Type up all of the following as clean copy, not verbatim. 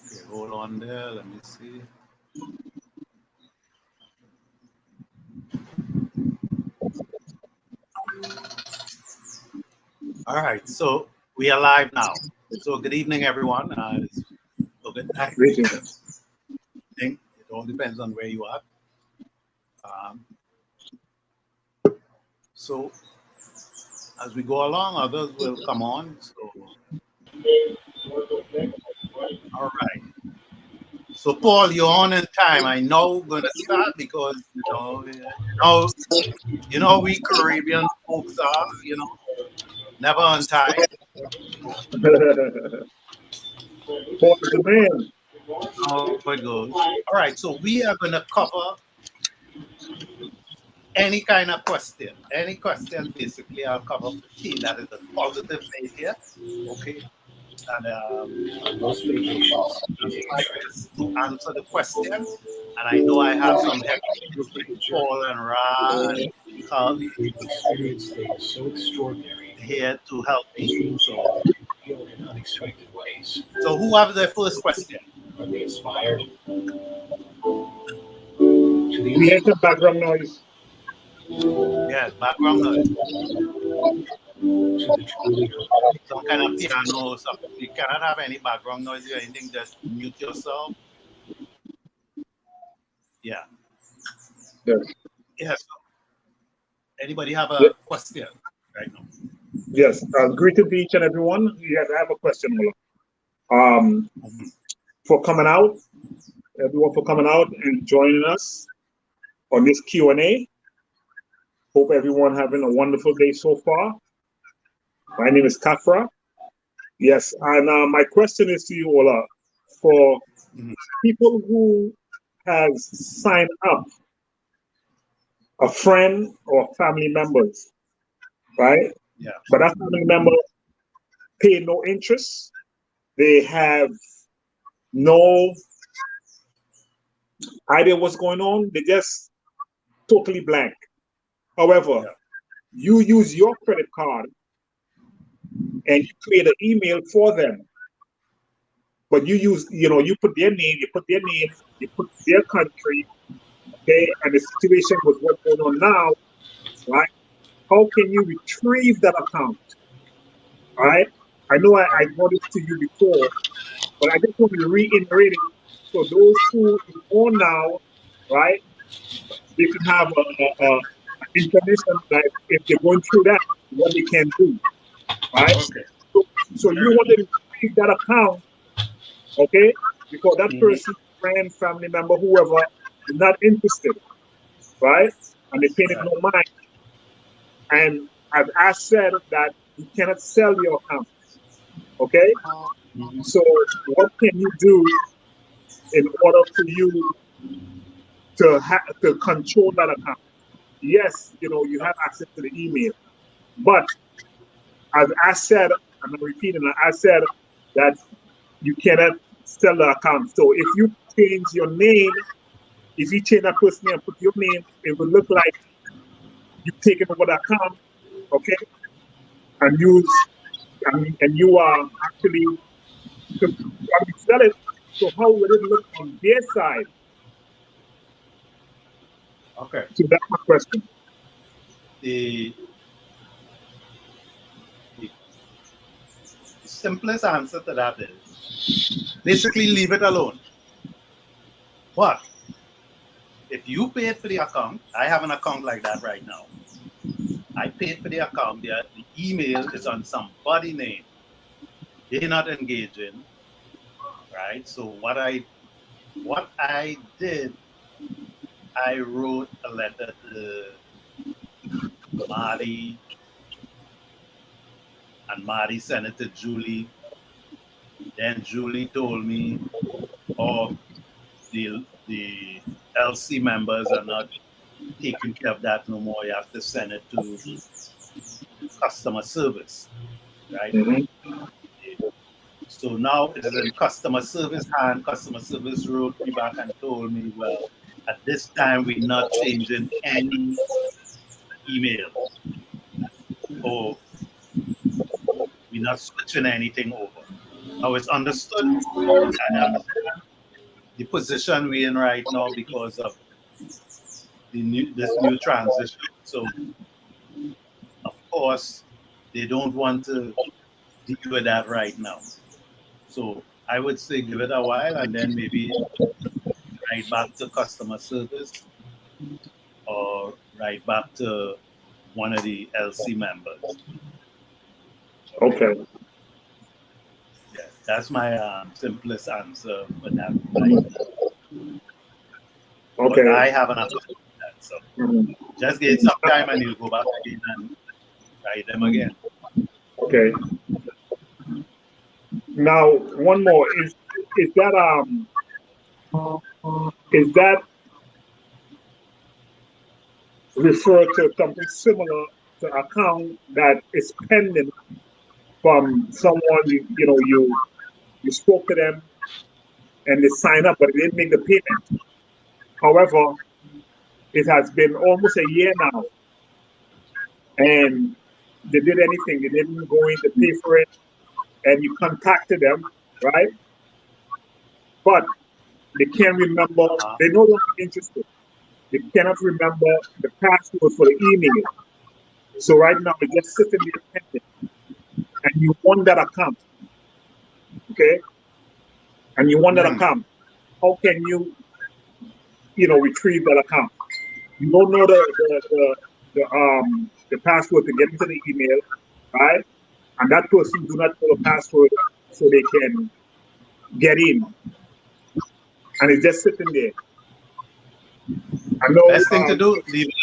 Okay, hold on there. Let me see. All right, so we are live now. So good evening, everyone. Good night. It all depends on where you are. So as we go along, others will come on. So, all right. So Paul, you're on in time. I know we're gonna start because we Caribbean folks are, never on time. Paul is the man. How it goes. All right, so we are gonna cover any kind of question. Any question, basically, I'll cover 15. That is a positive nature. Okay. And I'll try to answer the question. And I know I have some help like Paul and Ra and Carly here to help me. So who have the first question? Are they inspired? We hear some background noise. Yes, background noise. Some kind of piano or something. You cannot have any background noise or anything, just mute yourself. Yeah. Yes. Yes. Anybody have a question right now? Yes. Greeting to each and everyone. Yes, I have a question, Ola. For coming out, everyone for coming out and joining us on this Q&A. Hope everyone having a wonderful day so far. My name is Kafra. Yes, and my question is to you, Ola, for people who has signed up, a friend or family members, right? Yeah. But that family member pay no interest. They have no idea what's going on. They just totally blank. However, you use your credit card and you create an email for them. But you use, you put their name, you put their country, okay, and the situation with what's going on now, right? How can you retrieve that account? All right. I know I brought this to you before, but I just want to reiterate it so those who is on now, right, they can have a information that if they're going through that, what they can do, right? Okay. So you want to retrieve that account, okay? Because that person, friend, family member, whoever, is not interested, right? And they pay it no mind. And as I said, that you cannot sell your account, okay? So what can you do in order for you to control that account? Yes, you have access to the email, but as I said, I'm repeating, I said that you cannot sell the account. So if you change your name, if you change that first name and put your name, it will look like you've taken over the account, okay? And you are actually sell it. So how will it look on their side? Okay. So that's my question. The simplest answer to that is basically leave it alone. But if you paid for the account, I have an account like that right now. I paid for the account. The email is on somebody's name. They're not engaging, right? So what I did, I wrote a letter to Marty, and Marty sent it to Julie. Then Julie told me, "Oh, the LC members are not taking care of that no more. You have to send it to customer service." right? Mm-hmm. So now it is in customer service hand. Customer service wrote me back and told me, well, at this time we're not changing any email or we're not switching anything over. Now it's understood. I understand the position we're in right now because of this new transition. So of course they don't want to deal with that right now. So I would say give it a while and then maybe write back to customer service or write back to one of the LC members. Okay. Okay. Yes, that's my simplest answer for that right now. But Okay. I have an account with that, so Mhm. just give it some time and you'll go back again and try them again. Okay. Now, one more is that is that refer to something similar to account that is pending from someone you spoke to them and they sign up but they didn't make the payment. However, it has been almost a year now and they did anything. They didn't go in to pay for it and you contacted them, right? But they can't remember, Uh-huh. they're no longer interested. They cannot remember the password for the email. So right now it's just sitting there pending. And you want that account, okay? And you want that Mm. account. How can retrieve that account? You don't know the password to get into the email, right? And that person do not know the password so they can get in. And it's just sitting there. I know Best thing to do, leave it.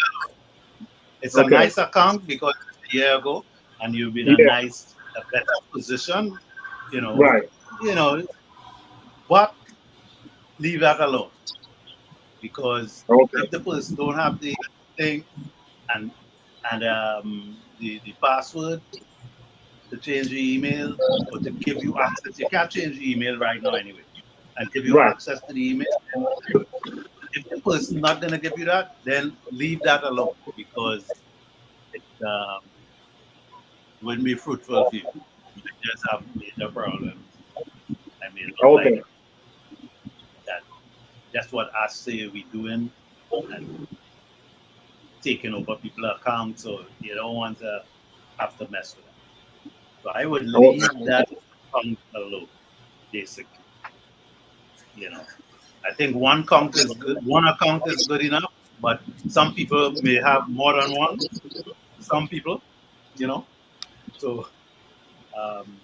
It's a okay. nice account because it's a year ago and you've been Yeah, a better position, you know, right. you know, but leave that alone because Okay. if the person don't have the thing and the password to change your email or to give you access, you can't change the email right now anyway, and give you Right. access to the email. And if the person not gonna give you that, then leave that alone because it wouldn't be fruitful for you. You might just have major problems. I mean, look like Okay. that. That's what I say we doing and taking over people's accounts, so you don't want to have to mess with that. So I would Okay. leave that account alone, basically. You know, I think one account is good. One account is good enough, but some people may have more than one. Some people, you know, so um,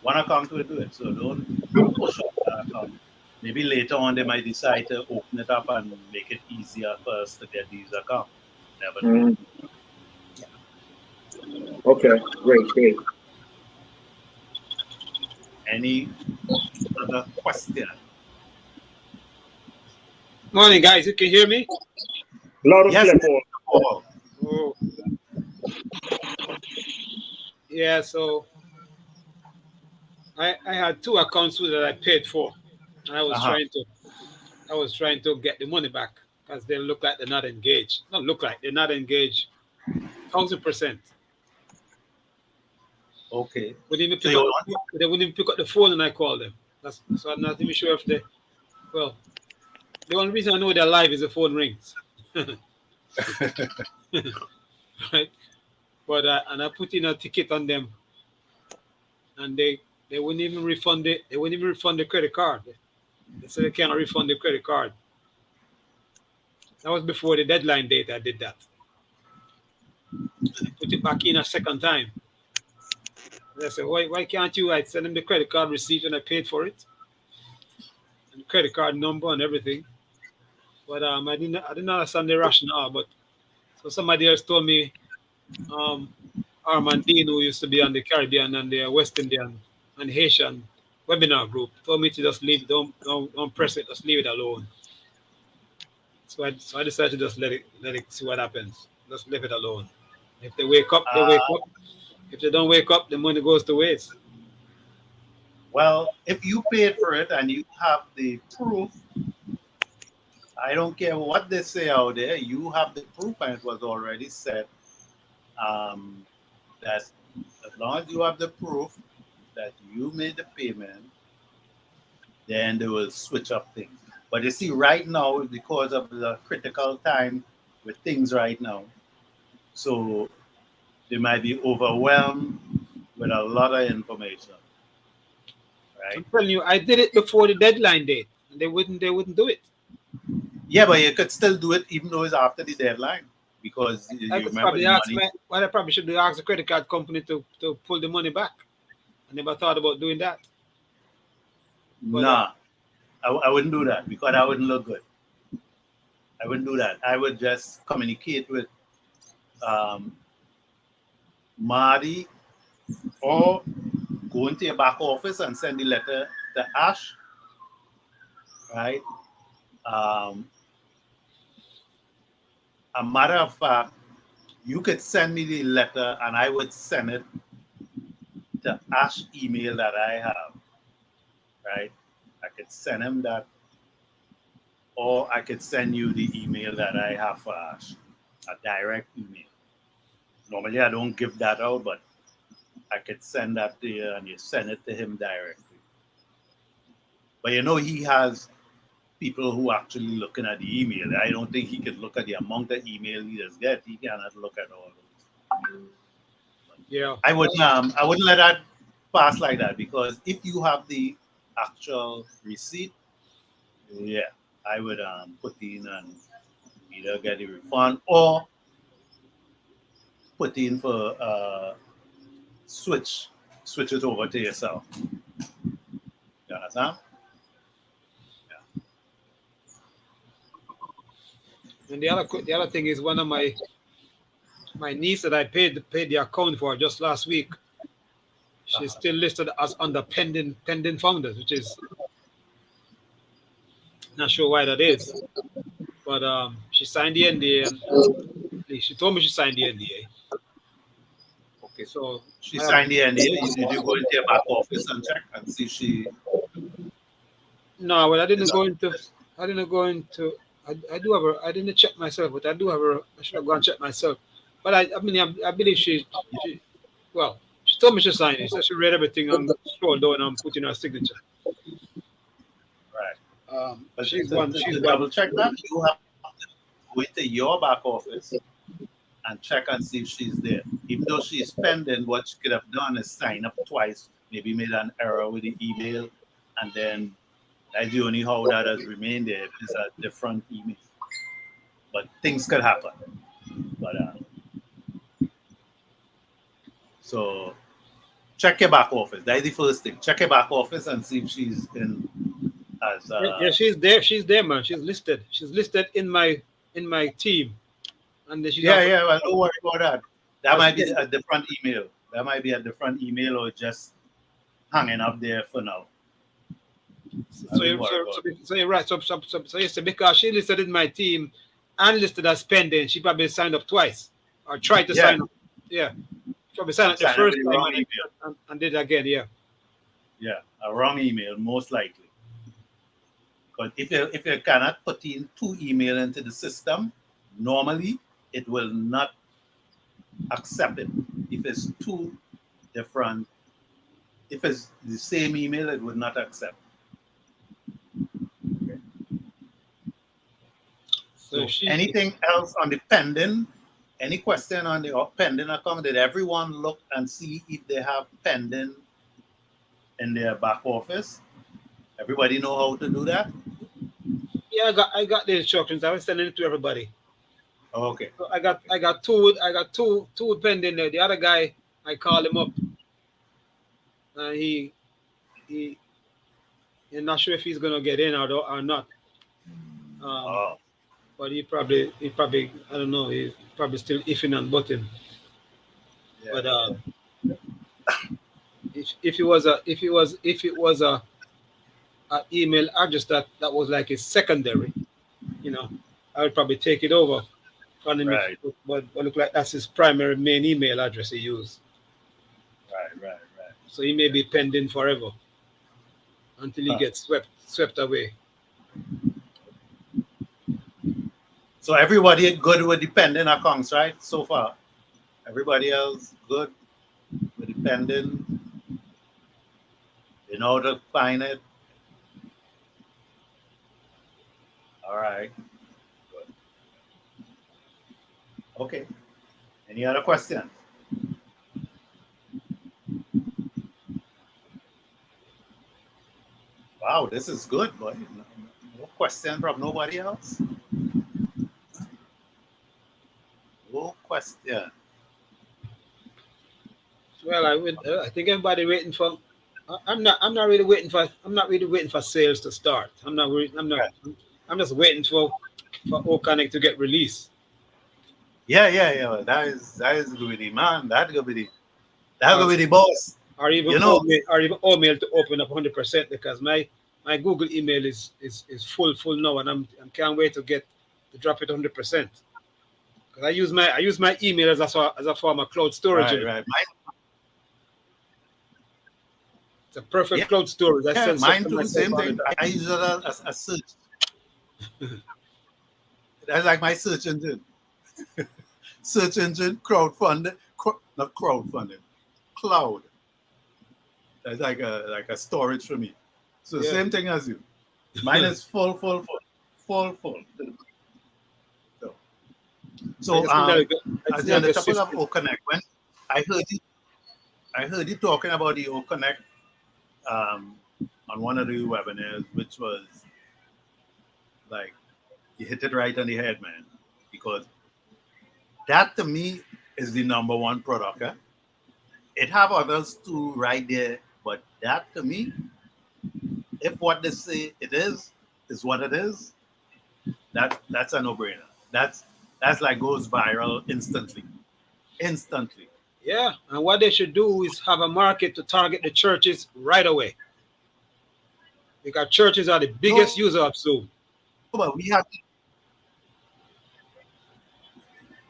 one account will do it. So don't push up that account. Maybe later on they might decide to open it up and make it easier for us to get these accounts. Never know. Mm, okay. Great. Great. Any other question? Morning, guys. You can hear me? Loud and Yes, clear, Paul. Paul. Oh, yeah. So I had two accounts that I paid for, and Uh-huh. I was trying to get the money back because they look like they're not engaged. Not look like they're not engaged. 1,000%. Okay. Wouldn't even So pick you up. want They wouldn't even pick up the phone, and I called them. So I'm not even sure if they. Well, the only reason I know they're live is the phone rings, right? But and I put in a ticket on them, and they wouldn't even refund it. They wouldn't even refund the credit card. They said they cannot refund the credit card. That was before the deadline date. I did that. And I put it back in a second time. And I said, why can't you? I send them the credit card receipt and I paid for it, and the credit card number and everything. But I didn't understand the rationale. But so somebody else told me, um, Armandine, who used to be on the Caribbean and the West Indian and Haitian webinar group, told me to just leave it, don't press it, just leave it alone. So I decided to just let it see what happens. Just leave it alone. If they wake up, they wake uh, up. If they don't wake up, the money goes to waste. Well, if you paid for it and you have the proof, I don't care what they say out there, you have the proof and it was already said that as long as you have the proof that you made the payment, then they will switch up things. But you see, right now, because of the critical time with things right now, so they might be overwhelmed with a lot of information, I'm right? telling you, I did it before the deadline date, and they wouldn't do it. Yeah, but you could still do it even though it's after the deadline because I you could remember probably the ask money. what I probably should do, ask the credit card company to pull the money back. I never thought about doing that. But Nah, I wouldn't do that because I wouldn't look good. I wouldn't do that. I would just communicate with um, Marty or go into your back office and send the letter to Ash, right? Um, a matter of fact, you could send me the letter and I would send it to Ash email that I have, right? I could send him that, or I could send you the email that I have for Ash, a direct email. Normally, I don't give that out, but I could send that to you and you send it to him directly. But you know, he has people who actually looking at the email. I don't think he could look at the amount of email he does get. He cannot look at all those. yeah, I wouldn't let that pass like that because if you have the actual receipt, yeah, I would put in and either get a refund or put in for switch it over to yourself. You understand? and the other thing is one of my niece that I paid the account for just last week. She's Uh-huh. still listed as under pending founders, which is not sure why that is. But she signed the NDA, and she told me she signed the NDA. Okay. So She I have signed the NDA. Did you go into your back office and check and see she no, but I is didn't up go to into. this? I didn't go into. I do have her. I didn't check myself, but I do have her. I should have gone and check myself. But I mean, I believe she. Well, she told me she signed it. So she read everything and scrolled down and put in her signature. Right. But She's one. She's to one. double check that, you have to go into your back office and check and see if she's there. Even though she's pending, what she could have done is sign up twice, maybe made an error with the email, and then that's the only how that has remained there. If it's a different email. But things could happen. But so check your back office. That's the first thing. Check your back office and see if she's in as Yeah, she's there. She's there, man. She's listed. She's listed in my team, and then she's yeah, also. yeah. Well, don't worry about that. That also might be a different email. That might be a different email or just hanging up there for now. I so wouldn't you worry so, about so, it. so you're right. So yes, because she listed in my team and listed as pending, she probably signed up twice or tried to Yeah, sign up. Yeah, probably signed and up the sign up with first the time wrong and, email. and did it again. Yeah. Yeah, a wrong email most likely. Because if you cannot put in two email into the system, normally it will not accept it. If it's two different, if it's the same email, it would not accept. Okay. So So she. anything else on the pending? Any question on the pending account? Did everyone look and see if they have pending in their back office? Everybody know how to do that? Yeah, I got the instructions. I was sending it to everybody. Okay. So I got Okay. I got two pending there. The other guy, I called him up, and he he's not sure if he's gonna get in or not. Um, Oh, but he probably I don't know. He's probably still iffing and butting. yeah. But if it was a email address that was like a secondary, you know, I would probably take it over from him. Right. But look like that's his primary main email address he used. So he may be pending forever until he gets swept away. So everybody good with the pending accounts, right? So far, everybody else good with the pending. You know how to find it. All right. Good. Okay. Any other questions? Wow, this is good, boy. No question from nobody else. No question. Well, I think everybody waiting for. I'm not. I'm not really waiting for. I'm not really waiting for sales to start. I'm not. I'm not. Right. I'm just waiting for Oconnect to get released. Yeah. That is gonna be the man. That's gonna be the boss. Or even You know. Omail to open up 100% because my Google email is full now, and I can't wait to drop it 100%. Because I use my email as a form of cloud storage. Right. It's a perfect cloud storage. I send mine stuff to too. myself Same all the thing. time. I use it as a search. That's like my search engine. Search engine, crowdfunded, not crowdfunded, cloud. That's like a storage for me. So same thing as you. Mine is full. So as on the topic of Oconnect, when I heard you talking about the Oconnect on one of the webinars, which was like you hit it right on the head, man. Because that to me is the number one product. Eh? It have others too right there, but that to me, if what they say it is what it is, that's a no-brainer. That's like goes viral instantly. Instantly. Yeah, and what they should do is have a market to target the churches right away. Because churches are the biggest user of Zoom. But we have to,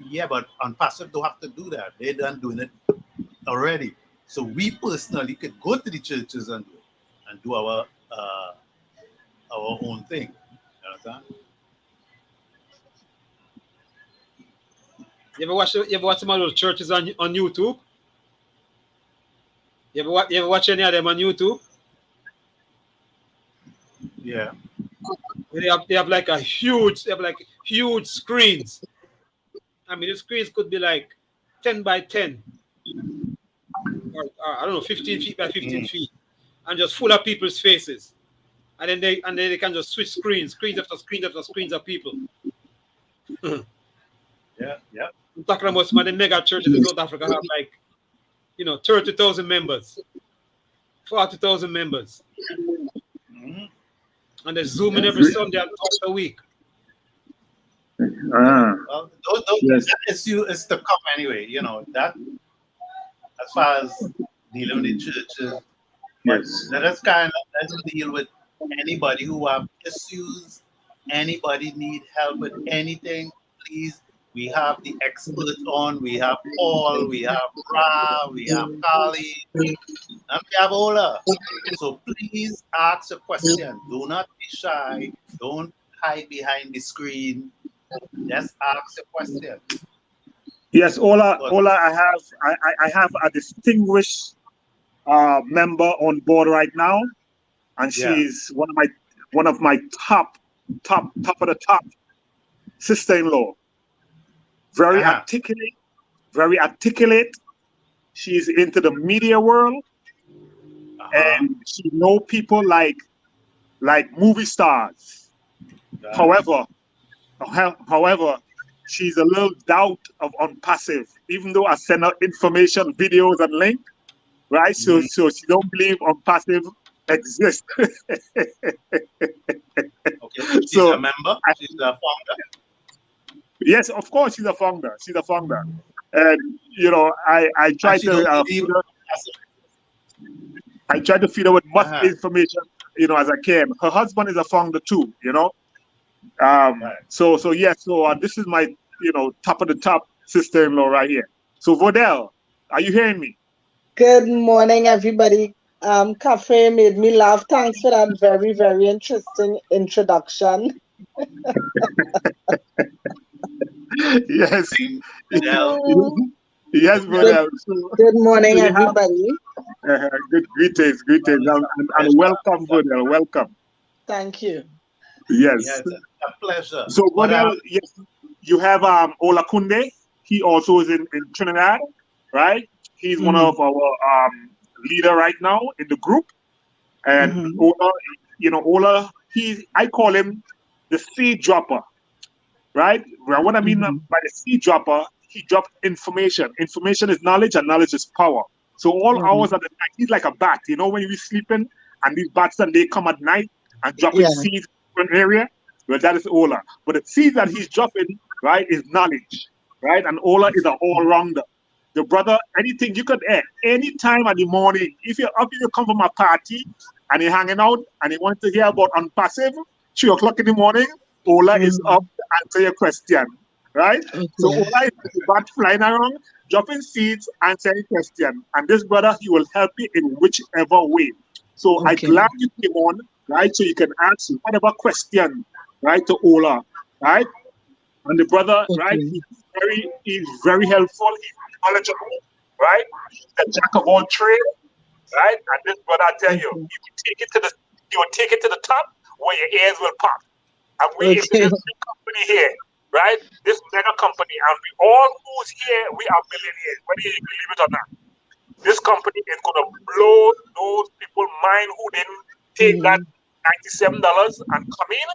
yeah, but on passive don't have to do that. They're done doing it already. So we personally could go to the churches and do our own thing. You understand? You ever watch some of those churches on YouTube? You ever watch any of them on YouTube? Yeah. They have like huge screens. I mean, the screens could be like 10 by 10, or I don't know, 15 feet by 15 feet, and just full of people's faces. And then they can just switch screens after screens of people. Yeah. I'm talking about some of the mega churches in South Africa have like, 30,000 members, 40,000 members. Mm-hmm. And they zoom in every Sunday and twice a week. Well, that issue is to come anyway. That as far as dealing with the churches. Yes. Let's deal with anybody who have issues. Anybody need help with anything? Please, we have the experts on. We have Paul. We have Ra. We have Kali. And we have Ola. So please ask a question. Do not be shy. Don't hide behind the screen. Just ask a question. Yes, Ola, I have a distinguished member on board right now, and she's one of my top of the top sister-in-law. Very articulate. She's into the media world, and she know people like movie stars. However, she's a little doubt on passive, even though I send her information, videos, and link, right? So she don't believe on passive exists. Okay, she's a member. She's a founder. Yes, of course, she's a founder. And I try to feed her with much information, as I can. Her husband is a founder too, So this is my top of the top sister-in-law right here. So Vodell, are you hearing me? Good morning, everybody. Cafe made me laugh. Thanks for that very, very interesting introduction. Yes, Fidel, yes, Good, brother. So good morning, we have everybody. good greetings, it's a and pleasure. welcome, brother. Welcome. Thank you. Yes. Yes, a pleasure. So, But brother, yes, you have Olakunde. He also is in Trinidad, right? He's one Hmm. of our leader right now in the group. And Hmm. Ola, Ola, I call him the seed dropper, right? Well, what I mean Hmm. by the seed dropper, he dropped information. Information is knowledge, and knowledge is power. So all Right. hours of the night, he's like a bat. When you're sleeping, and these bats and they come at night and dropping Yeah. seeds in an area. Well, that is Ola. But the seeds that he's dropping, right, is knowledge, right? And Ola is an all-rounder. The brother, anything you could add, any time in the morning, if you're up, you come from a party and you're hanging out and you want to hear about unpassive, 3 o'clock in the morning, Ola is up Hmm. to answer your question, right? So Okay. Ola is the bat flying around, dropping seeds, answering question. And this brother, he will help you in whichever way. So I Okay. glad you came on, right? So you can ask whatever question, right, to Ola, right? And the brother, right, Okay. he's very helpful, he's knowledgeable, right? He's the jack of all trades, right? And this brother, I tell you, Okay. he will take it to the top where your ears will pop. And we into Okay. this big company here, right? This mega company, and we all who's here, we are millionaires, whether you believe it or not. This company is gonna blow those people mind who didn't take that Hmm. $97 and come in,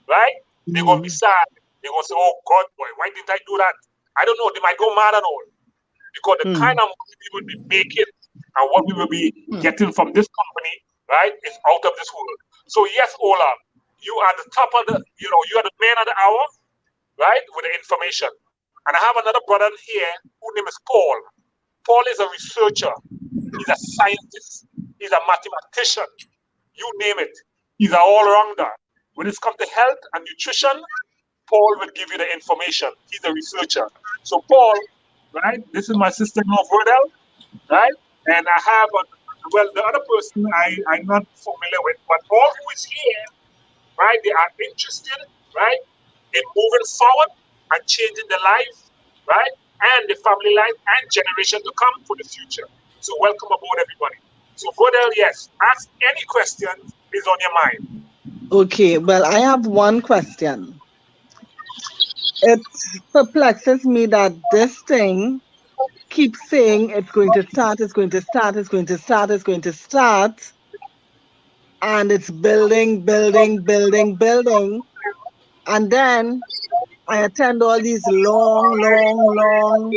right? They're gonna be Hmm. sad. They're gonna say, "Oh God, boy, why didn't I do that?" I don't know. They might go mad and all because the kind Hmm. of money we will be making and what we will be hmm, getting from this company, right, is out of this world. So yes, Ola, you are the top of you are the man of the hour, right, with the information. And I have another brother here whose name is Paul. Paul is a researcher. He's a scientist. He's a mathematician. You name it. He's an all-rounder. When it's come to health and nutrition, Paul will give you the information. He's a researcher. So Paul, right? This is my sister-in-law Verdel, right? And I have well, the other person I'm not familiar with, but all who is here, right? They are interested, right, in moving forward and changing the life, right, and the family life and generation to come for the future. So welcome aboard, everybody. So Verdel, yes, ask any question is on your mind. Okay. Well, I have one question. It perplexes me that this thing keeps saying it's going to start, it's going to start, it's going to start, it's going to start, and it's building, building, building, building. And then I attend all these long, long, long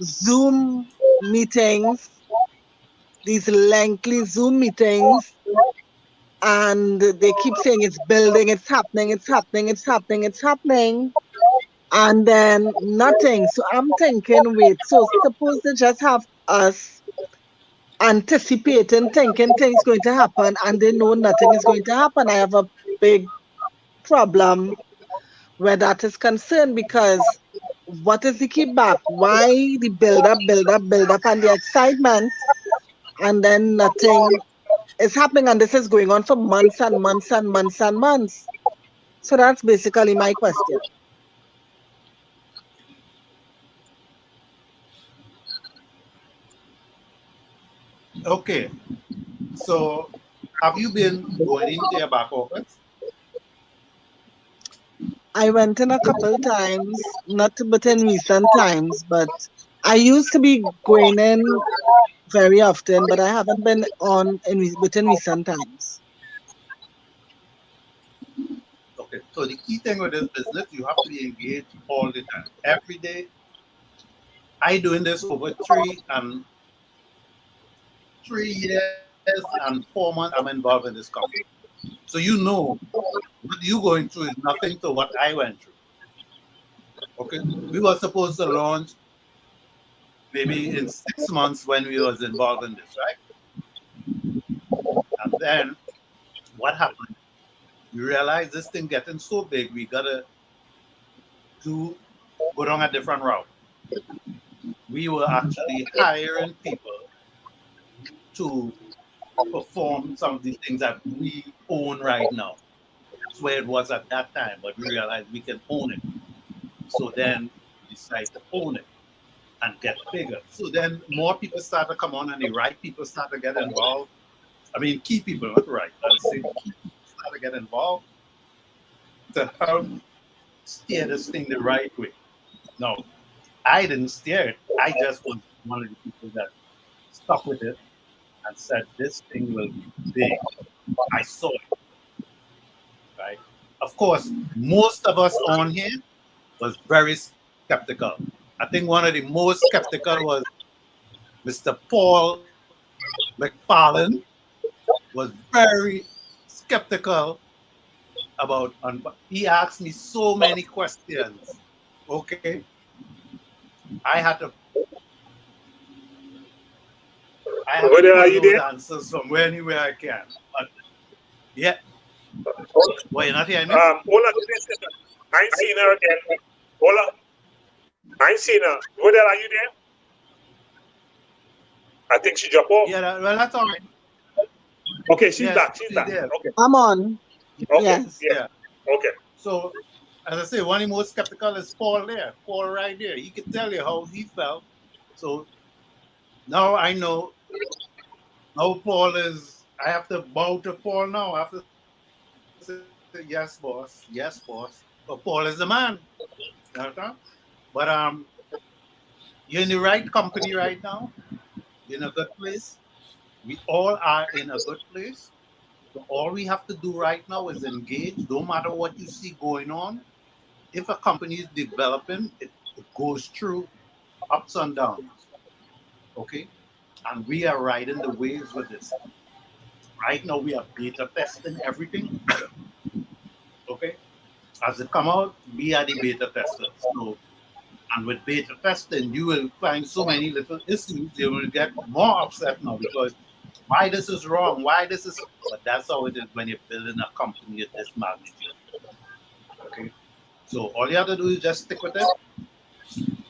Zoom meetings, these lengthy Zoom meetings, and they keep saying it's building, it's happening, it's happening, it's happening, it's happening, and then nothing. So I'm thinking, wait, so suppose they just have us anticipating, thinking things going to happen, and they know nothing is going to happen. I have a big problem where that is concerned because what is the kickback? Why the build up, build up, build up, and the excitement, and then nothing is happening, and this is going on for months and months and months and months. So that's basically my question. okay. So, have you been going into your back office? I went in a couple times, not but in recent times, but I used to be going in very often, but I haven't been on within recent times. Okay. So, the key thing with this business, you have to be engaged all the time, every day. I doing this over 3 years and 4 months. I'm involved in this company. So you know what you going through is nothing to what I went through. Okay. We were supposed to launch maybe in 6 months when we was involved in this, right? And then what happened? We realized this thing getting so big, we gotta do go down a different route. We were actually hiring people to perform some of the things that we own right now. That's where it was at that time, but we realized we can own it. So then we decided to own it and get bigger. So then more people start to come on and the right people start to get involved. I mean, key people, not right. I'll say the key people start to get involved to help steer this thing the right way. No, I didn't steer it. I just was one of the people that stuck with it and said, this thing will be big. I saw it, right? Of course, most of us on here was very skeptical. I think one of the most skeptical was Mr. Paul McFarlane was very skeptical about, he asked me so many questions. Okay. I had to Whether are pull you those there? answers from anywhere I can. But yeah, well, you're not hearing me? Ola, I ain't seen her again. Ola, I ain't seen her. Whether are you there? I think she dropped off. Yeah, well, that's all right. Okay, she's Yeah, back. She's she's back. there. Okay. I'm on. Okay. Yes. Yeah. Yeah. Okay. So, as I say, one of the most skeptical is Paul there. Paul right there. He can tell you how he felt. So now I know how Paul is. I have to bow to Paul now. I have to say, yes, boss. Yes, boss. But Paul is the man. You understand? But you're in the right company right now. You're in a good place. We all are in a good place. So all we have to do right now is engage. No matter what you see going on, if a company is developing, it goes through ups and downs. Okay? And we are riding the waves with this. Right now we are beta testing everything. Okay? As it come out, we are the beta testers. So and with beta testing, you will find so many little issues. You will get more upset now because why this is wrong, why this is. But that's how it is when you're building a company at this magnitude. Okay, so all you have to do is just stick with it.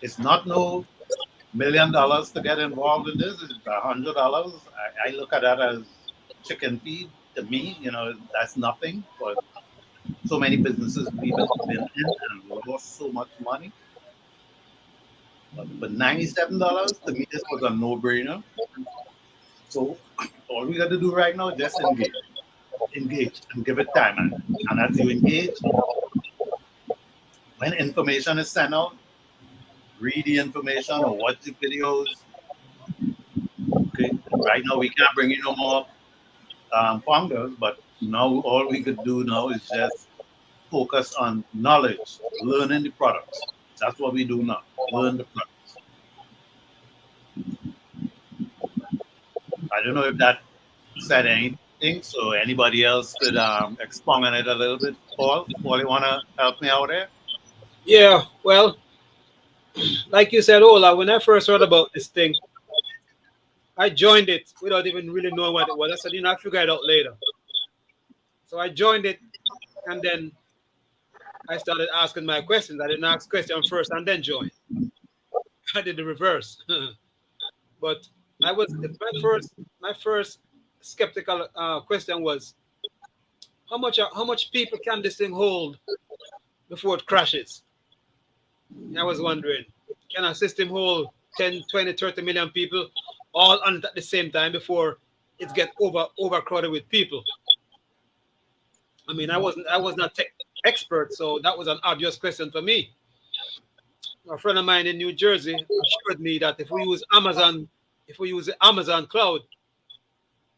It's not no $1 million to get involved in this. It's $100. I look at that as chicken feed to me. You know, that's nothing. But so many businesses we've been in and lost so much money. But $97 to me, this was a no-brainer. So all we got to do right now is just engage, and give it time. And as you engage, when information is sent out, read the information or watch the videos. Okay, right now we can't bring in no more founders, but now all we could do now is just focus on knowledge, learning the products. That's what we do now. Learn the products. I don't know if that said anything, so anybody else could expound on it a little bit. Paul, you wanna help me out there? Yeah, well, like you said, Ola, when I first heard about this thing, I joined it without even really knowing what it was. I said, you know, I figure it out later. So I joined it, and then I started asking my questions. I didn't ask questions first and then join. I did the reverse. But I was my first skeptical question was how much people can this thing hold before it crashes? I was wondering, can a system hold 10, 20, 30 million people all on it at the same time before it get overcrowded with people? I mean, I was not tech expert, so that was an obvious question for me. A friend of mine in New Jersey assured me that if we use the Amazon cloud,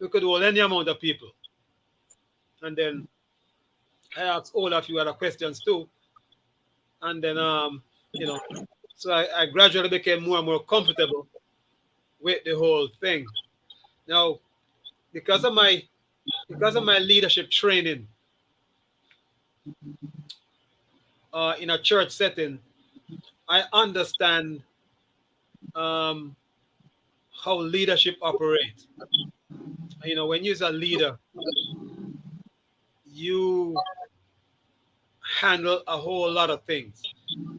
we could hold any amount of people. And then I asked all of you other questions too. And then you know, so I gradually became more and more comfortable with the whole thing. Now, because of my leadership training in a church setting, I understand um, how leadership operates. You know, when you're a leader, you handle a whole lot of things.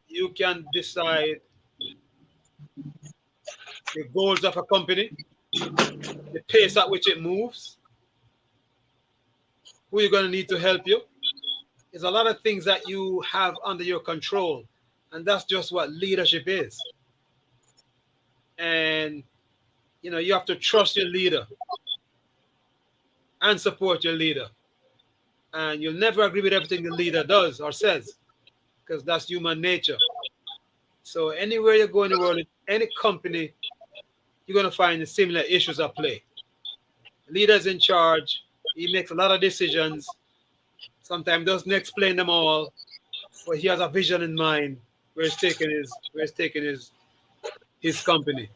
You can decide the goals of a company. the pace at which it moves, who you're going to need to help you. There's a lot of things that you have under your control, and that's just what leadership is. And you know, you have to trust your leader and support your leader. And you'll never agree with everything the leader does or says, because that's human nature. So anywhere you go in the world, any company, you're going to find similar issues at play. The leader's in charge. He makes a lot of decisions. Sometimes doesn't explain them all, but he has a vision in mind where he's taking his company.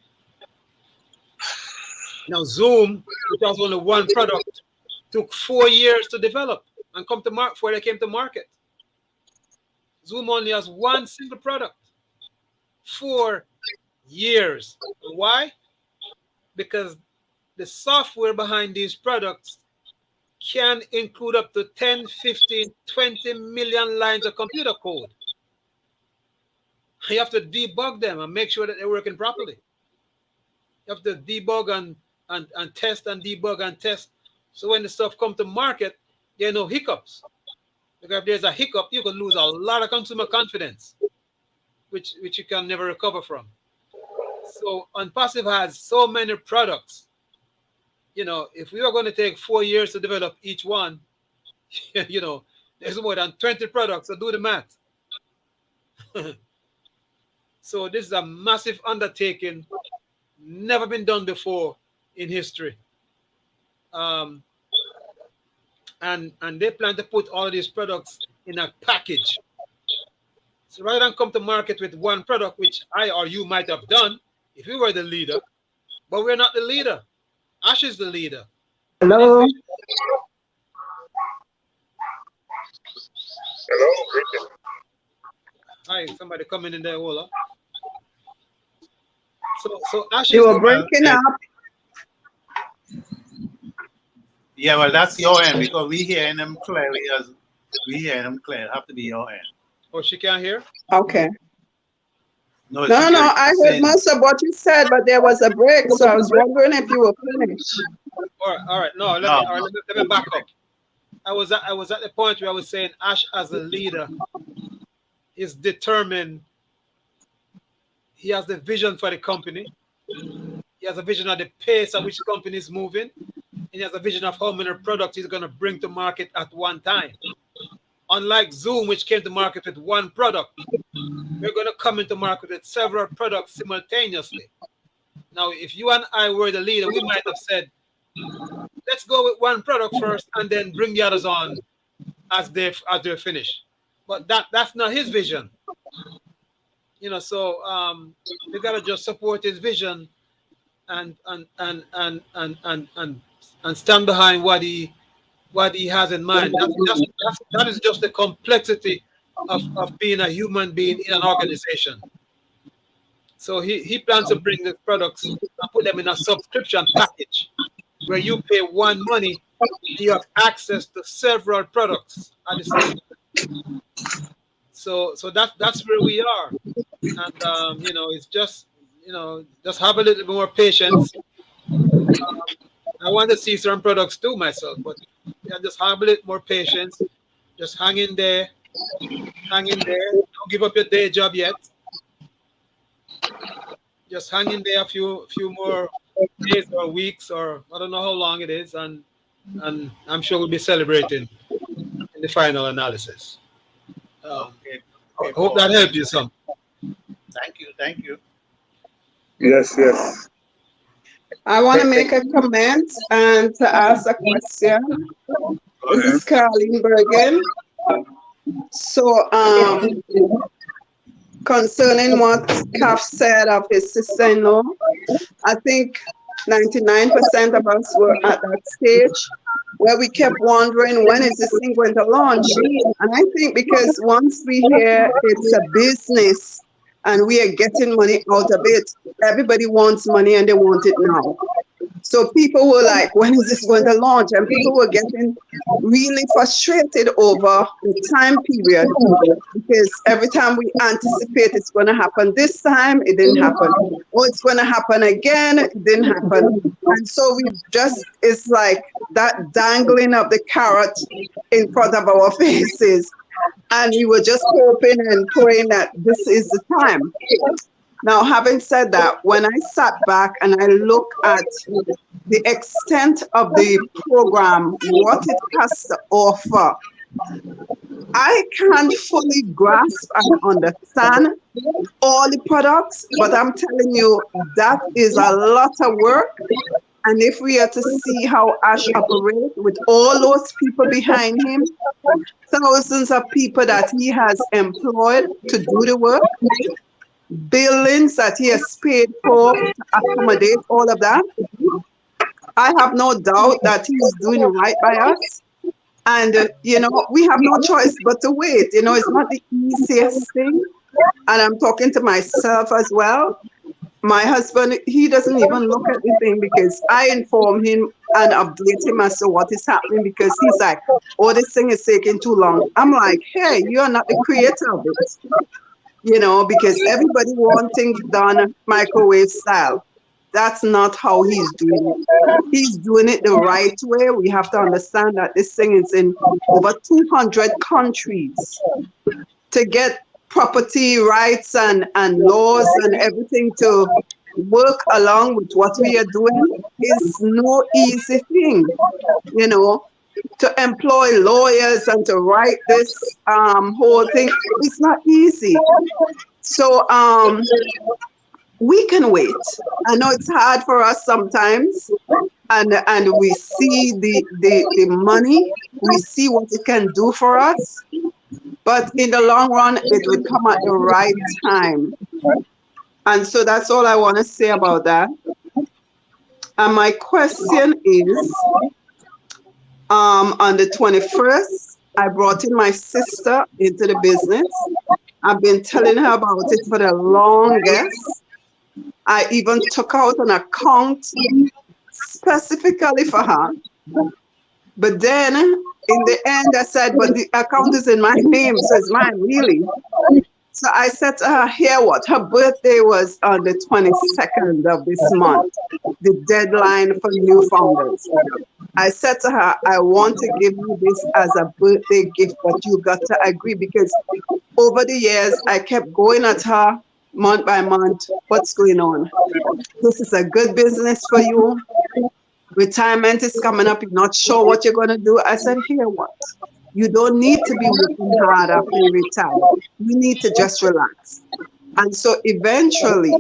Now Zoom, which was only one product, took 4 years to develop and come to market before they came to market. Zoom only has one single product. 4 years. Why? Because the software behind these products can include up to 10, 15, 20 million lines of computer code. You have to debug them and make sure that they're working properly. You have to debug and test and debug and test. So when the stuff comes to market, there are no hiccups. Because if there's a hiccup, you can lose a lot of consumer confidence, which you can never recover from. So Unpassive has so many products. You know, if we were going to take 4 years to develop each one, you know, there's more than 20 products, so do the math. So this is a massive undertaking, never been done before in history. And they plan to put all of these products in a package. So rather than come to market with one product, which I or you might have done if we were the leader, but we're not the leader. Ash is the leader. Hello. Hello. Hi, somebody coming in there, Ola. So Ash You is were breaking up. Yeah, well, that's your end because we hearing them clearly. As we hearing them clear, it have to be your end. Oh, she can't hear? Okay. No, No, I heard most of what you said, but there was a break, so I was wondering if you were finished. All right. No, let me back up. I was at the point where I was saying Ash as a leader is determined. He has the vision for the company. He has a vision of the pace at which the company is moving. And he has a vision of how many products he's going to bring to market at one time. Unlike Zoom, which came to market with one product, we're going to come into market with several products simultaneously. Now, if you and I were the leader, we might have said, let's go with one product first and then bring the others on as they're finished. But that's not his vision. You know, so we gotta just support his vision and stand behind what he has in mind. That is just the complexity of being a human being in an organization. So he plans to bring the products and put them in a subscription package where you pay one money, you have access to several products at the same time. So that's where we are. And you know, it's just, you know, just have a little bit more patience. I want to see certain products too myself, but yeah, just have a little more patience. Just hang in there. Don't give up your day job yet. Just hang in there a few more days or weeks, or I don't know how long it is, and I'm sure we'll be celebrating in the final analysis. Okay, I hope that helped you some. Thank you. Yes. I want to make a comment and to ask a question. This is Caroline Bergen. So, concerning what Kaf said of his sister-in-law, I think 99% of us were at that stage where we kept wondering, when is this thing going to launch? And I think because once we hear it's a business and we are getting money out of it, everybody wants money and they want it now. So people were like, when is this going to launch? And people were getting really frustrated over the time period because every time we anticipate it's going to happen this time, it didn't happen. Or it's going to happen again, it didn't happen. And so we just, it's like that dangling of the carrot in front of our faces. And we were just hoping and praying that this is the time. Now, having said that, when I sat back and I look at the extent of the program, what it has to offer, I can't fully grasp and understand all the products, but I'm telling you, that is a lot of work. And if we are to see how Ash operates with all those people behind him, thousands of people that he has employed to do the work, buildings that he has paid for to accommodate all of that, I have no doubt that he is doing right by us. And, we have no choice but to wait. It's not the easiest thing. And I'm talking to myself as well. My husband, he doesn't even look at the thing because I inform him and update him as to what is happening because he's like, oh, this thing is taking too long. I'm like, hey, you are not the creator of it. Because everybody wants things done microwave style. That's not how he's doing it. He's doing it the right way. We have to understand that this thing is in over 200 countries. To get property rights and laws and everything to work along with what we are doing is no easy thing, to employ lawyers and to write this whole thing. It's not easy. So we can wait. I know it's hard for us sometimes, and we see the money, we see what it can do for us, but in the long run, it will come at the right time. And so that's all I want to say about that. And my question is, on the 21st, I brought in my sister into the business. I've been telling her about it for the longest. I even took out an account specifically for her. But then in the end, I said, but the account is in my name, so it's mine, really. So I said to her, here what? Her birthday was on the 22nd of this month, the deadline for new founders. I said to her, I want to give you this as a birthday gift, but you got to agree because over the years, I kept going at her month by month. What's going on? This is a good business for you. Retirement is coming up. You're not sure what you're going to do. I said, here what? You don't need to be working hard after you retire. You need to just relax. And so eventually,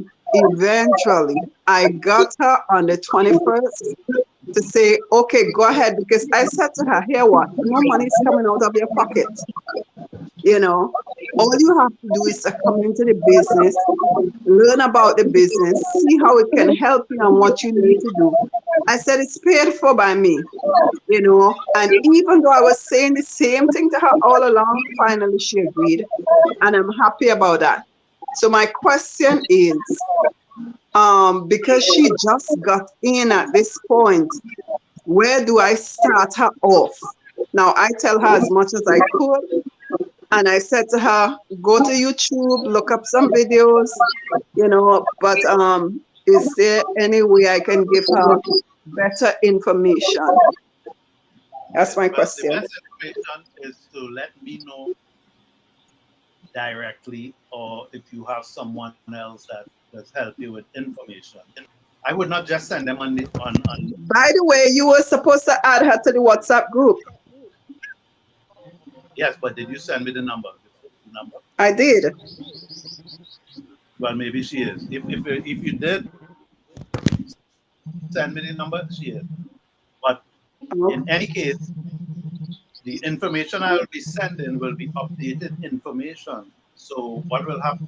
I got her on the 21st to say, okay, go ahead. Because I said to her, here what? No money is coming out of your pocket. All you have to do is to come into the business, learn about the business, see how it can help you and what you need to do. I said, it's paid for by me, and even though I was saying the same thing to her all along, finally she agreed, and I'm happy about that. So my question is, because she just got in at this point, where do I start her off? Now, I tell her as much as I could, and I said to her, go to YouTube, look up some videos, but is there any way I can give her better information? That's my question. The best information is to let me know directly, or if you have someone else that does help you with information. I would not just send them on. By the way, you were supposed to add her to the WhatsApp group. Yes, but did you send me the number? I did. Well, maybe she is. If you did send me the number, she is. But in any case, the information I will be sending will be updated information. So what will happen?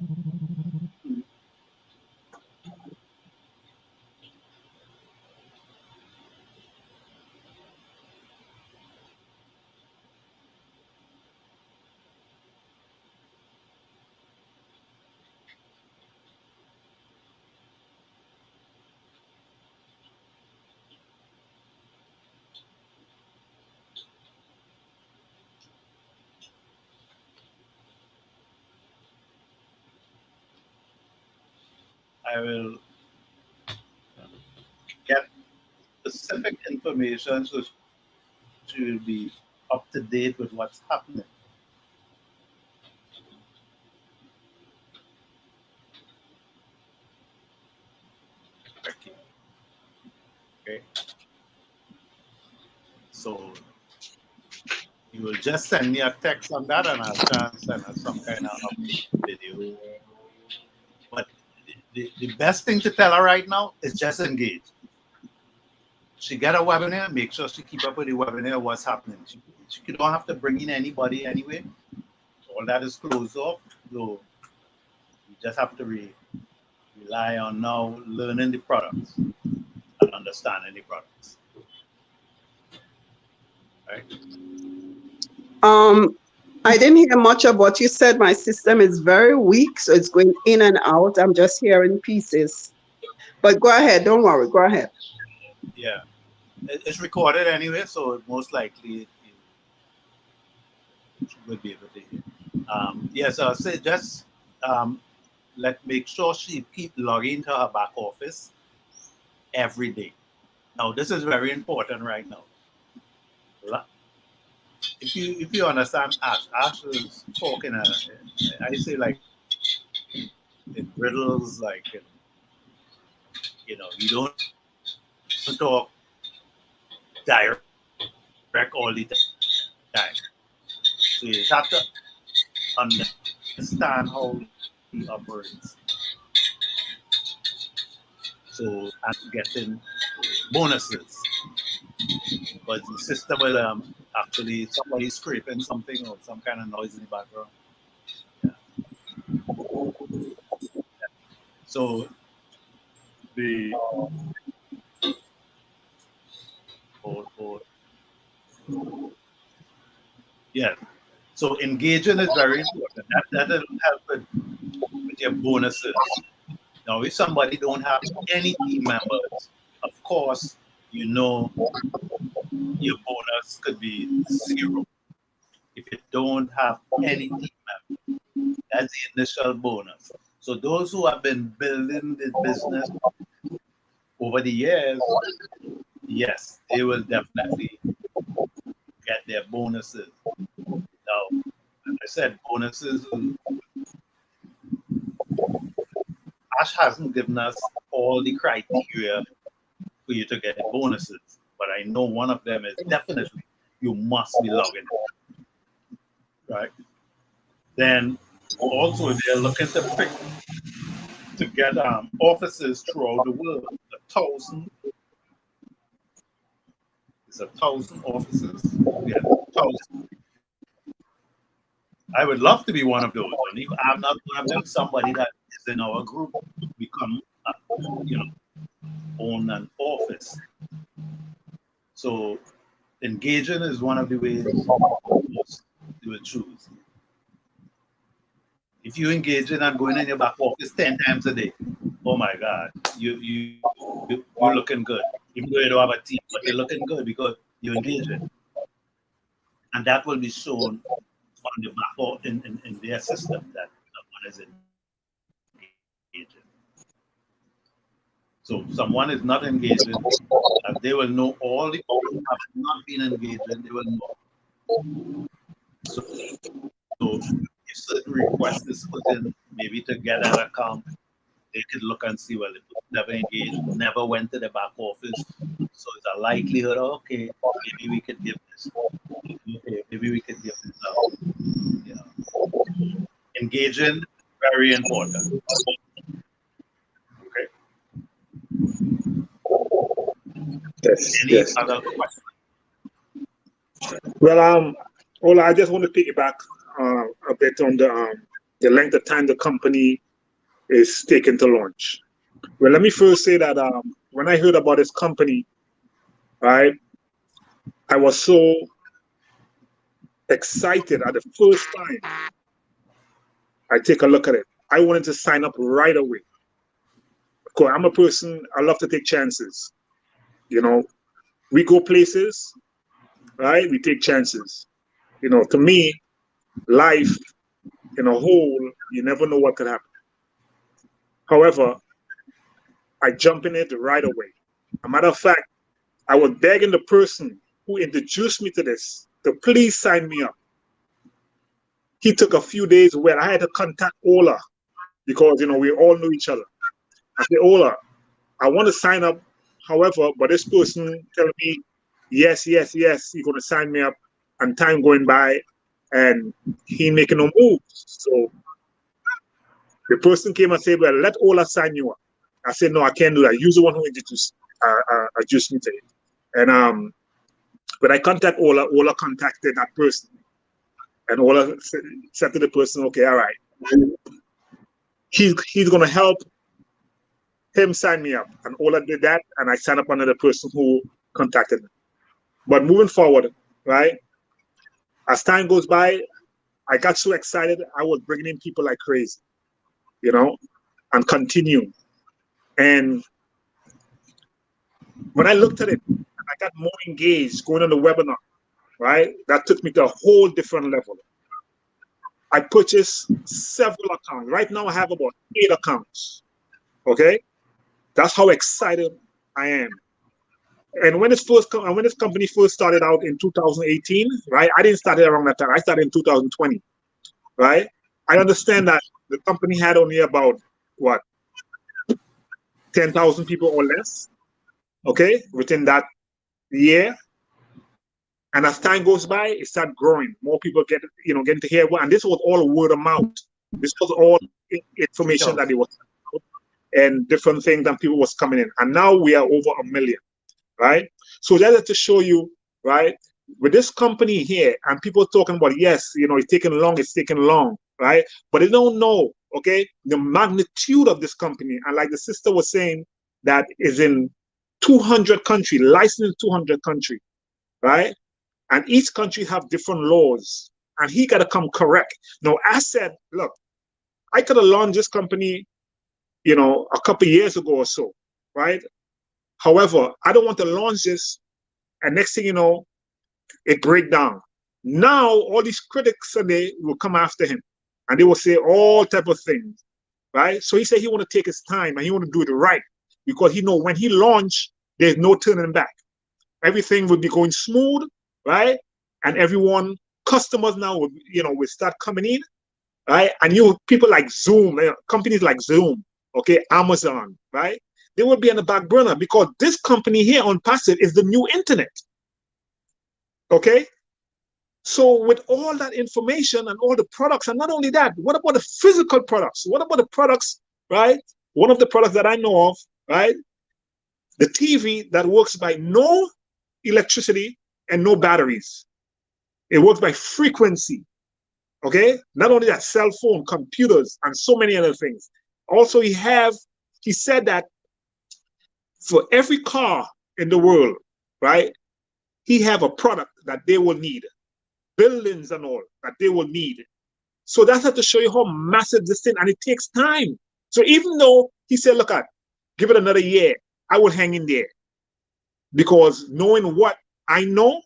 I will get specific information so she will be up to date with what's happening. Okay. Okay. So you will just send me a text on that and I'll try and send her some kind of video. But the best thing to tell her right now is just engage. She get a webinar, make sure she keep up with the webinar, what's happening. She don't have to bring in anybody anyway. All that is closed off. So you just have to rely on now learning the products and understanding the products. Right? I didn't hear much of what you said. My system is very weak, so it's going in and out. I'm just hearing pieces. But go ahead, don't worry, go ahead. Yeah. It's recorded anyway, so most likely you would be able to hear. Yes, I'll say just make sure she keep logging to her back office every day. Now, this is very important right now. If you understand Ash is talking. I say like in riddles, like you don't talk direct all the time. So you have to understand how he operates. So I'm getting bonuses. But the system will actually somebody scraping something or some kind of noise in the background. Yeah. So the yeah. So engaging is very important. That will help with your bonuses. Now, if somebody don't have any team members, of course, your bonus could be 0. If you don't have any team members, that's the initial bonus. So those who have been building the business over the years, yes, they will definitely get their bonuses. Now, like I said, bonuses. Ash hasn't given us all the criteria for you to get bonuses, but I know one of them is definitely you must be logging in, right? Then also they're looking to pick to get offices throughout the world. 1,000. It's 1,000 offices. Yeah, 1,000. I would love to be one of those. And if I'm not one of them, somebody that is in our group become, own an office. So engaging is one of the ways you will choose. If you engage in and going in your back office 10 times a day, oh my God, you're looking good. Even though you don't have a team, but you're looking good because you engage in. And that will be shown on the back or in their system that someone is engaging. So someone is not engaging, they will know all the people who have not been engaging, they will know. So if certain request is put in, maybe to get an account, they could look and see, well, it was never engaged, never went to the back office. So it's a likelihood, okay, maybe we could give this. Okay, maybe we could give this out. Yeah. Engaging, very important. Okay. Yes. Any Yes. other questions? Well, Ola, I just want to piggyback a bit on the length of time the company is taking to launch. Well, let me first say that when I heard about this company, right, I was so excited at the first time I take a look at it. I wanted to sign up right away. Of course, I'm a person, I love to take chances. We go places, right? We take chances. To me, life in a whole, you never know what could happen. However, I jump in it right away. A matter of fact, I was begging the person who introduced me to this to please sign me up. He took a few days where I had to contact Ola because we all knew each other. I said, Ola, I want to sign up. However, but this person telling me, yes, he's going to sign me up, and time going by, and he making no moves. So the person came and said, well, let Ola sign you up. I said, no, I can't do that. You're the one who introduced me to it. And when I contact Ola, Ola contacted that person. And Ola said to the person, okay, all right. He's going to help him sign me up. And Ola did that, and I signed up under the person who contacted me. But moving forward, right, as time goes by, I got so excited, I was bringing in people like crazy, and continue. And when I looked at it, I got more engaged going on the webinar, right? That took me to a whole different level. I purchased several accounts. Right now, I have about 8 accounts, okay? That's how excited I am. And when this company first started out in 2018, right? I didn't start it around that time. I started in 2020, right? I understand that the company had only about, 10,000 people or less, okay, within that year. And as time goes by, it started growing. More people getting to hear and this was all word of mouth. This was all information that it was and different things that people was coming in. And now we are over 1 million, right? So that's to show you, right? With this company here, and people talking about, yes, it's taking long, right? But they don't know, okay, the magnitude of this company. And like the sister was saying, that is in 200 countries, licensed in 200 countries, right? And each country have different laws, and he got to come correct. Now, I said, look, I could have launched this company, a couple of years ago or so, right? However, I don't want to launch this, and next thing you know, it break down. Now, all these critics today will come after him, and they will say all type of things, right? So he said he want to take his time, and he want to do it right, because he know when he launch, there's no turning back. Everything will be going smooth, right? And customers now will start coming in, right? And people like Zoom, companies like Zoom, okay, Amazon, right? They will be on the back burner because this company here on Passive is the new internet, okay? So with all that information and all the products, and not only that, what about the physical products? What about the products, right? One of the products that I know of, right? The TV that works by no electricity and no batteries. It works by frequency, okay? Not only that, cell phone, computers, and so many other things. Also, he said that for every car in the world, right, he have a product that they will need, buildings and all that they will need. So that's how to show you how massive this thing, and it takes time. So even though he said, look, give it another year, I will hang in there. Because knowing what I know,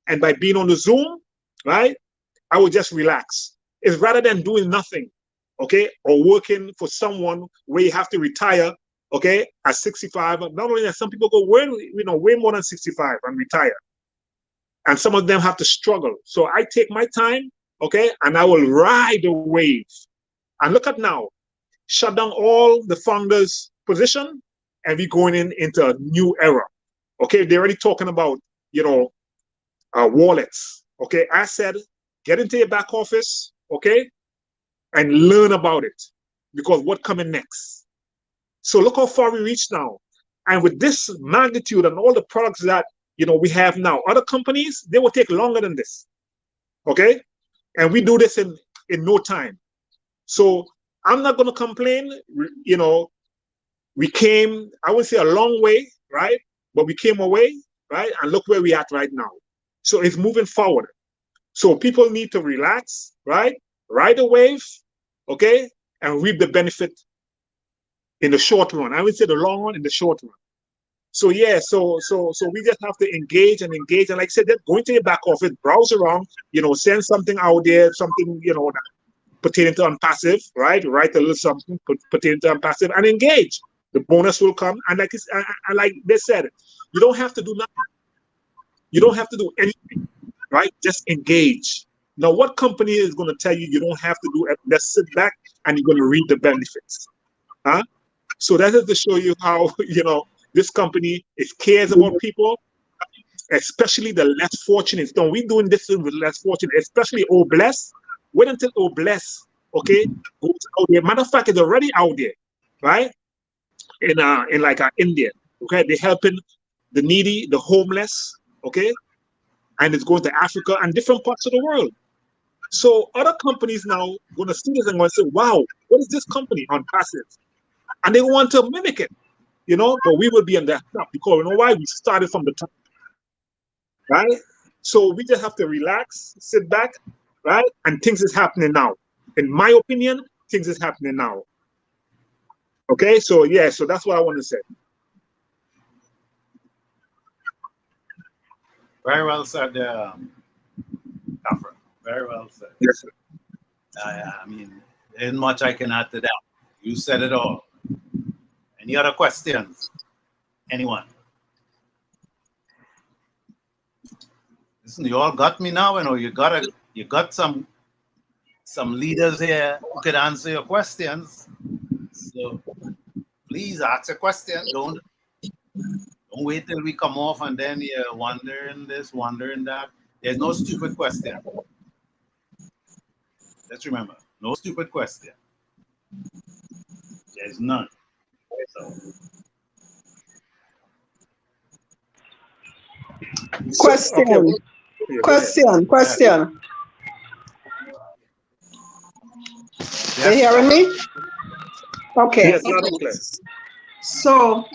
and by being on the Zoom, right, I will just relax. It's rather than doing nothing, okay, or working for someone where you have to retire, okay, at 65. Not only that, some people go way more than 65 and retire. And some of them have to struggle. So I take my time, okay, and I will ride the wave. And look at now, shut down all the founders' position, and we're going into a new era. Okay, they're already talking about, wallets. Okay, I said, get into your back office, okay, and learn about it, because what coming next? So look how far we reached now. And with this magnitude and all the products that, we have now, other companies, they will take longer than this, okay? And we do this in no time. So I'm not going to complain. We came, I would say, a long way, right? But we came away, right? And look where we're at right now. So it's moving forward. So people need to relax, right? Ride the wave, okay? And reap the benefit in the short run. I would say the long run in the short run. So yeah, so we just have to engage. And like I said, just go into your back office, browse around, send something out there, something, that pertaining to unpassive, right? Write a little something pertaining to unpassive and engage. the bonus will come. And like they said, you don't have to do nothing. You don't have to do anything, right? Just engage. Now, what company is going to tell you you don't have to do it? Just sit back and you're going to reap the benefits, huh? So that is to show you how this company cares about people, especially the less fortunate. So we're doing this with less fortunate, especially Obless. Wait until Obless, okay, goes out there. Matter of fact, it's already out there, right? In India, okay, they're helping the needy, the homeless, okay, and it's going to Africa and different parts of the world. So other companies now going to see this and going to say, "Wow, what is this company on passive?" And they want to mimic it, but we will be in that top because you know why? We started from the top, right? So we just have to relax, sit back, right? And things is happening now. In my opinion, things is happening now. Okay, so yeah, so that's what I want to say. Very well said, Kafra. Very well said. Yes, sir. I mean, there isn't much I can add to that. You said it all. Any other questions? Anyone? Listen, you all got me now. You got some leaders here who could answer your questions. So please ask a question. Don't wait till we come off and then you're wondering this, wondering that. There's no stupid question. Let's remember, no stupid question. There's none. So. Question. Okay. Question. Yes. You hearing me? Okay. Yes, loud and clear. So,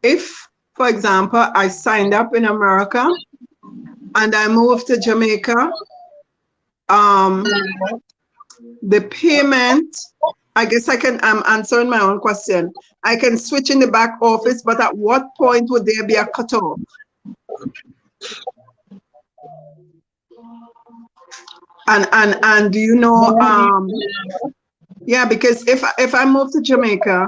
if, for example, I signed up in America and I moved to Jamaica, the payment, I guess I'm answering my own question. I can switch in the back office, but at what point would there be a cutoff? And do you know, yeah, because if I move to Jamaica,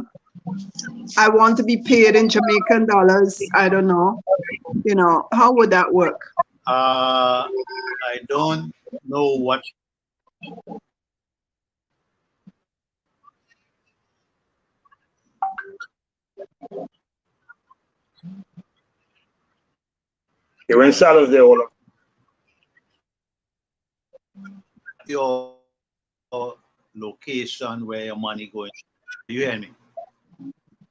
I want to be paid in Jamaican dollars. I don't know, how would that work? I don't know what. You went silent there, Ola. Your location where your money going. You hear me?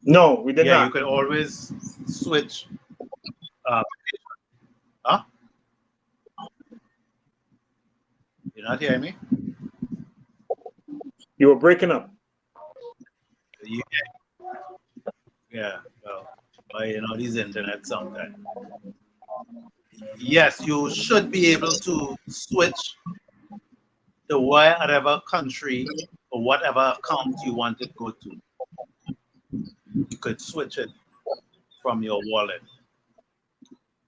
No, we did Yeah, not. you can always switch. Huh? You're not hearing me? You were breaking up. Yeah. Well, these internet sometimes. Yes, you should be able to switch to whatever country or whatever account you want it to go to. You could switch it from your wallet.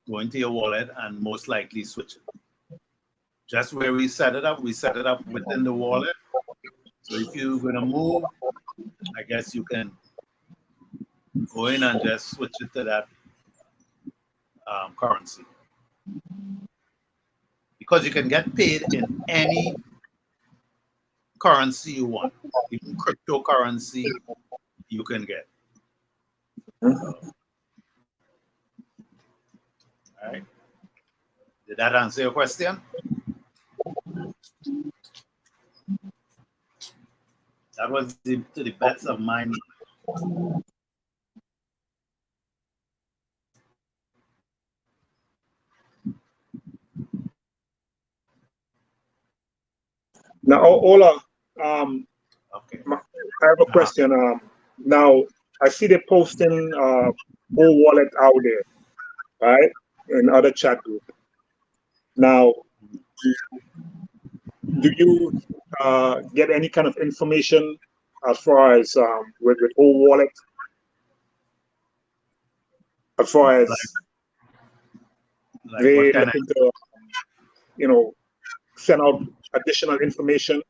Go into your wallet and most likely switch it. Just where we set it up within the wallet. So if you're going to move, I guess you can go in and just switch it to that currency. Because you can get paid in any currency you want. Even cryptocurrency you can get. So, all right. Did that answer your question? That was to the best of my knowledge. Now, Ola, Okay. I have a question. Now, I see they posting Go Wallet out there, right? In other chat group. Now, do you get any kind of information as far as with Go Wallet? As far as Like they what kind looking to, send out additional information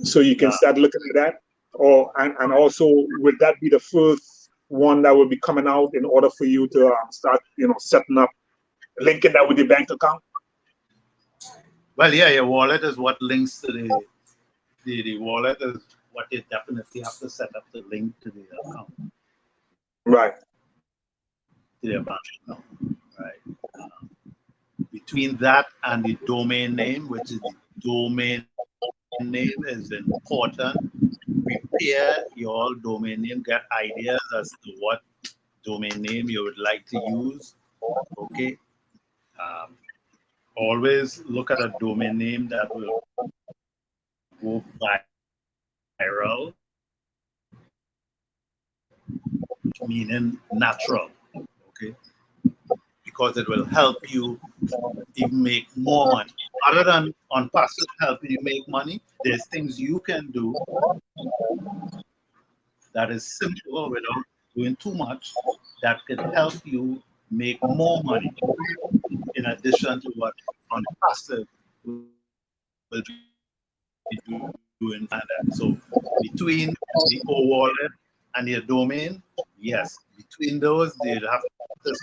so you can start looking at that? Or and also, will that be the first one that will be coming out in order for you to start, setting up, linking that with your bank account? Well, yeah, your wallet is what links to the wallet is what you definitely have to set up to link to the account, Right. to their bank account, right? Between that and the domain name, which is the domain name, is important. Prepare your domain name, get ideas as to what domain name you would like to use. Okay. Um, Always look at a domain name that will go viral, meaning natural. Okay. Because it will help you even make more money. Other than on passive helping you make money, there's things you can do that is simple without doing too much that could help you make more money in addition to what on passive will be doing for that. So between the O wallet and your domain, yes, between those they have to,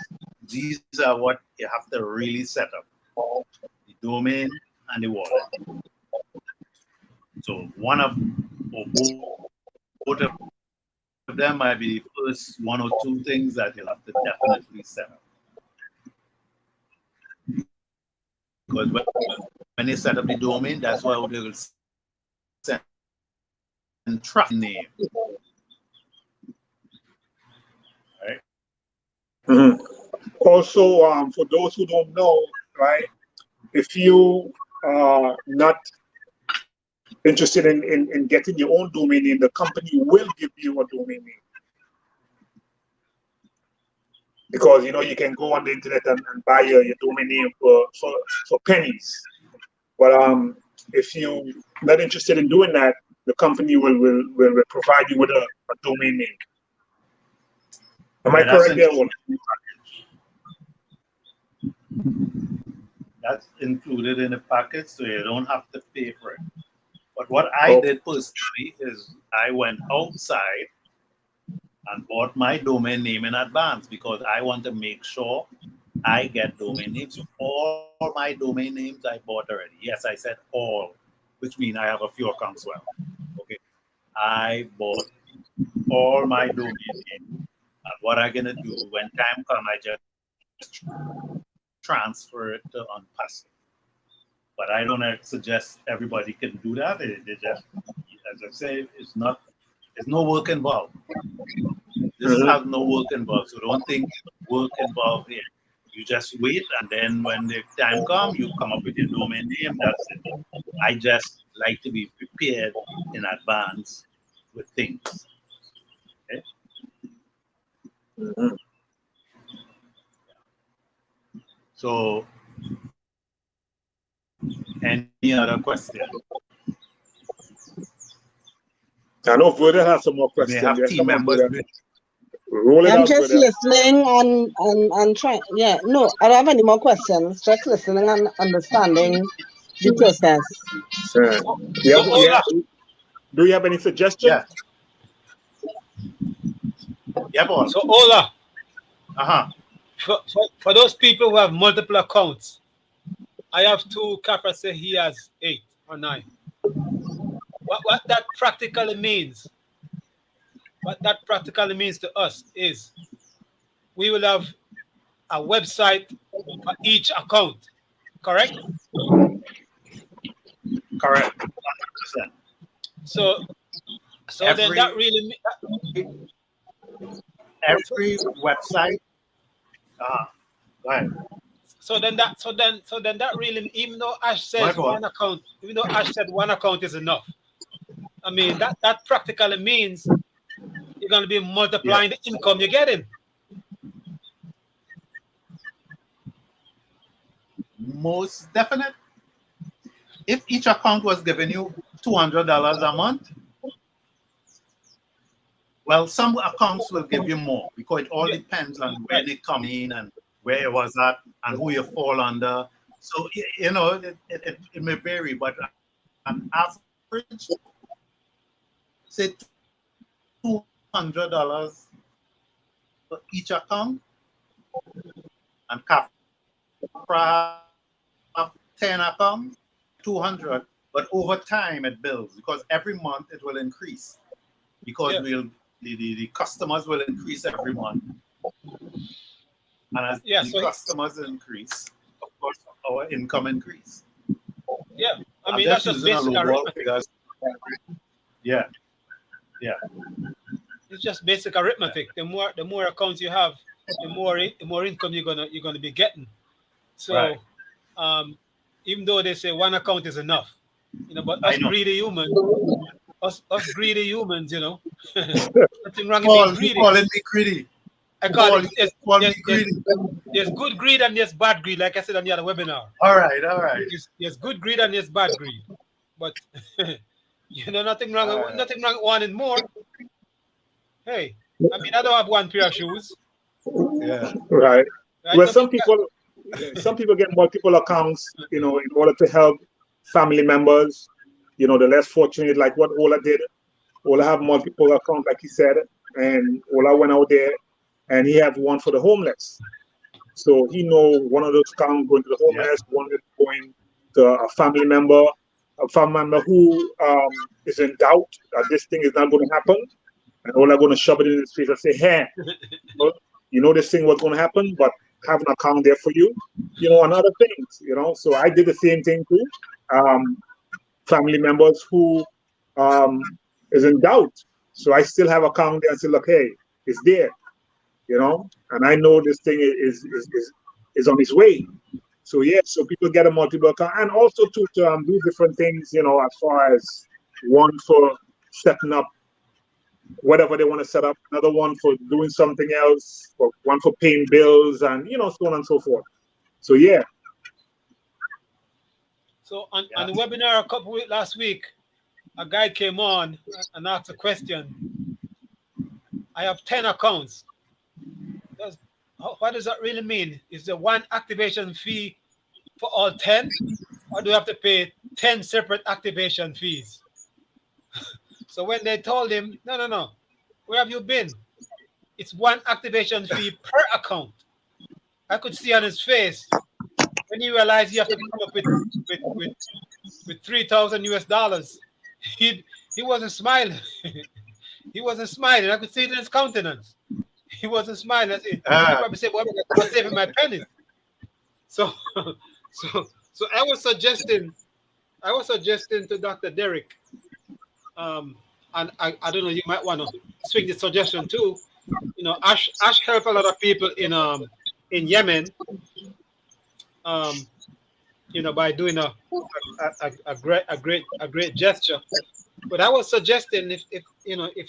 these are what you have to really set up. The domain and the wallet. So one of or both of them might be the first one or two things that you'll have to definitely set up. Because when they set up the domain, that's why they will send traffic name. Right? Mm-hmm. Also, for those who don't know, right, if you are not interested in getting your own domain name, the company will give you a domain name. Because you can go on the internet and buy your domain name for pennies. But if you're not interested in doing that, the company will provide you with a domain name. Am I correct there, Ola? That's included in the package, so you don't have to pay for it. But what I did personally is I went outside and bought my domain name in advance because I want to make sure I get domain names. So all my domain names I bought already. Yes, I said all, which means I have a few accounts. Well, okay. I bought all my domain names. And what I'm gonna do when time comes, I just transfer it to unpassive. But I don't suggest everybody can do that. They just, as I say, there's no work involved. This has no work involved. So don't think work involved here. You just wait, and then when the time comes, you come up with your domain name. That's it. I just like to be prepared in advance with things. Okay? Mm-hmm. So, any other question? I know Verda has some more questions. May have team members. Roll it I'm out, just Verda. listening and trying. Yeah, no, I don't have any more questions. Just listening and understanding the process. Do you have any suggestions? Yeah, Paul. So Ola, Uh-huh. for those people who have multiple accounts, I have two. Capra say he has 8 or 9. What that practically means, to us is we will have a website for each account, correct? Correct. 100%. So then that really every website. Go ahead. So then that really, even though Ash says one account, even though Ash said one account is enough, I mean that practically means you're going to be multiplying the income you're getting. Most definite. If each account was giving you $200 a month, well, some accounts will give you more because it all depends on where they come in and where it was at and who you fall under. So, it may vary, but on average, say $200 for each account, and Capra have 10 accounts, 200. But over time it builds because every month it will increase because the customers will increase every month. And as the customers increase, of course, our income increase. Yeah, I mean that's just basic arithmetic. Yeah. It's just basic arithmetic. The more accounts you have, the more income you're gonna be getting. So, even though they say one account is enough, but us greedy humans, nothing wrong with being greedy. Calling me greedy. I call it there's good greed and there's bad greed, like I said on the other webinar. All right. There's good greed and there's bad greed, but nothing wrong with wanting more. Hey, I mean, I don't have one pair of shoes. Yeah. Right. Well, some people get multiple accounts, in order to help family members, the less fortunate, like what Ola did. Ola have multiple accounts, like he said, and Ola went out there and he had one for the homeless. So he know one of those accounts going to the homeless, one is going to a family member who is in doubt that this thing is not going to happen. And Ola going to shove it in his face and say, hey, this thing was going to happen, but have an account there for you, and other things, So I did the same thing too. Family members who is in doubt. So I still have account there and say, look, hey, it's there, and I know this thing is on its way. So so people get a multiple account, and also to do different things, as far as one for setting up whatever they want to set up, another one for doing something else, or one for paying bills, and so on and so forth. So So on the webinar last week, a guy came on and asked a question. I have 10 accounts. What does that really mean? Is there one activation fee for all 10, or do you have to pay 10 separate activation fees? So when they told him, no, where have you been? It's one activation fee per account. I could see on his face when he realized he have to come up with $3,000 US. He wasn't smiling. He wasn't smiling. I could see it in his countenance. He wasn't smiling. I said, probably say, "Well, I'm saving my pennies." So I was suggesting to Dr. Derek, and I don't know, you might want to swing the suggestion too. Ash helped a lot of people in Yemen, by doing a great gesture. But I was suggesting if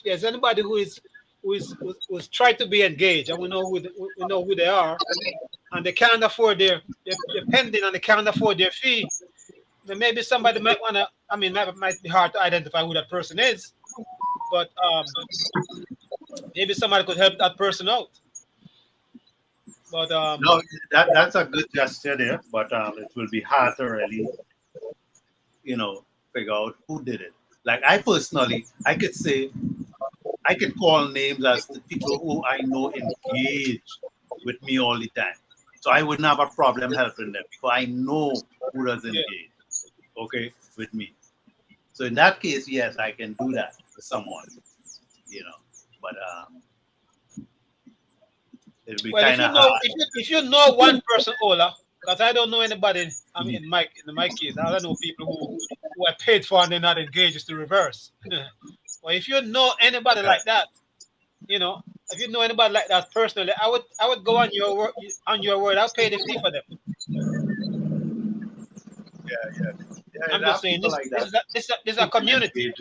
there's anybody who's tried to be engaged, and we know who they are, and they can't afford they're pending and they can't afford their fee, then maybe somebody might want to. I mean, it might be hard to identify who that person is, but maybe somebody could help that person out. But no, that's a good gesture there, but it will be hard to really, figure out who did it. Like I personally, I could call names as the people who I know engage with me all the time. So I wouldn't have a problem helping them because I know who does engage, with me. So in that case, yes, I can do that for someone, but it'll be kind of hard. If you know one person, Ola, because I don't know anybody. I mean, in my case, I don't know people who are paid for and they're not engaged. It's the reverse. Well, if you know anybody like that, if you know anybody like that personally, I would go on your word. I'll pay the fee for them. Yeah. I'm just saying this is a community.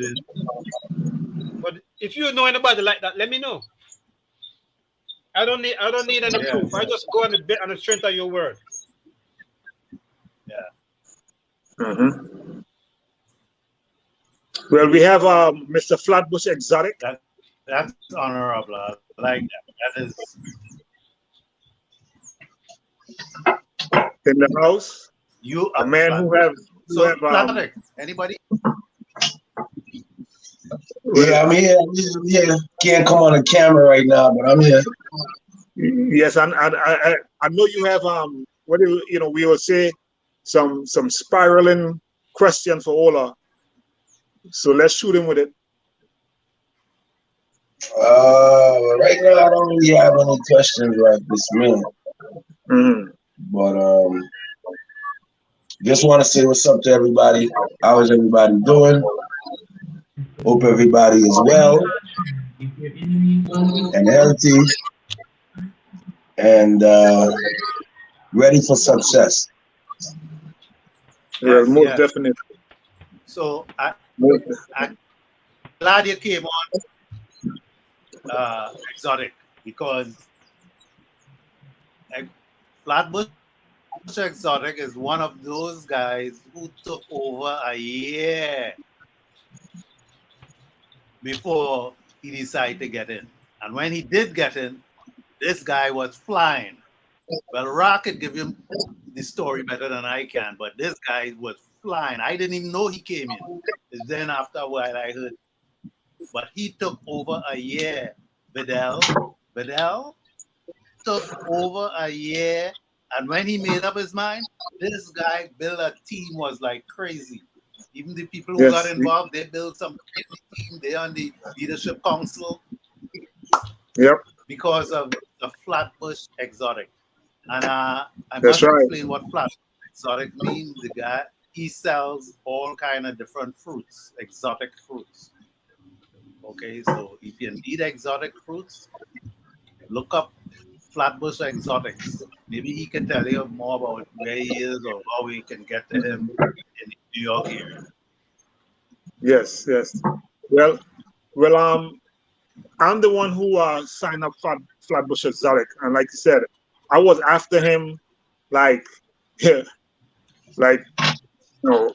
But if you know anybody like that, let me know. I don't need any proof. I just go on the strength of your word. Yeah. Mm-hmm. Well, we have Mr. Flatbush Exotic. That's honorable. I like that. That is in the house. You a man who have Flatbush. Anybody? Yeah, I'm here. Yeah, can't come on the camera right now, but I'm here. Yes, and I know you have what do you know we will say some spiraling question for Ola. So let's shoot him with it. Right now I don't really have any questions right this minute, but just want to say what's up to everybody. How is everybody doing? Hope everybody is well and healthy and ready for success. Well, Yes, most yes. definitely. So I'm glad you came on Exotic, because Flatbush Exotic is one of those guys who took over a year before he decided to get in. And when he did get in, this guy was flying. Well, Rock could give him the story better than I can, but this guy was flying. I didn't even know he came in. It's then after a while I heard. But he took over a year. Vidal took over a year. And when he made up his mind, this guy built a team was like crazy. Even the people who got involved, they built some crazy team. They're on the leadership council. Yep. Because of the Flatbush Exotic. And I That's must right. explain what Flatbush Exotic means. The guy, he sells all kind of different fruits, exotic fruits. Okay, so if you need exotic fruits, look up Flatbush Exotics. Maybe he can tell you more about where he is or how we can get to him in the New York area. Yes, yes. Well, I'm the one who signed up for Flatbush Exotic, and like you said, I was after him, like, like, you know,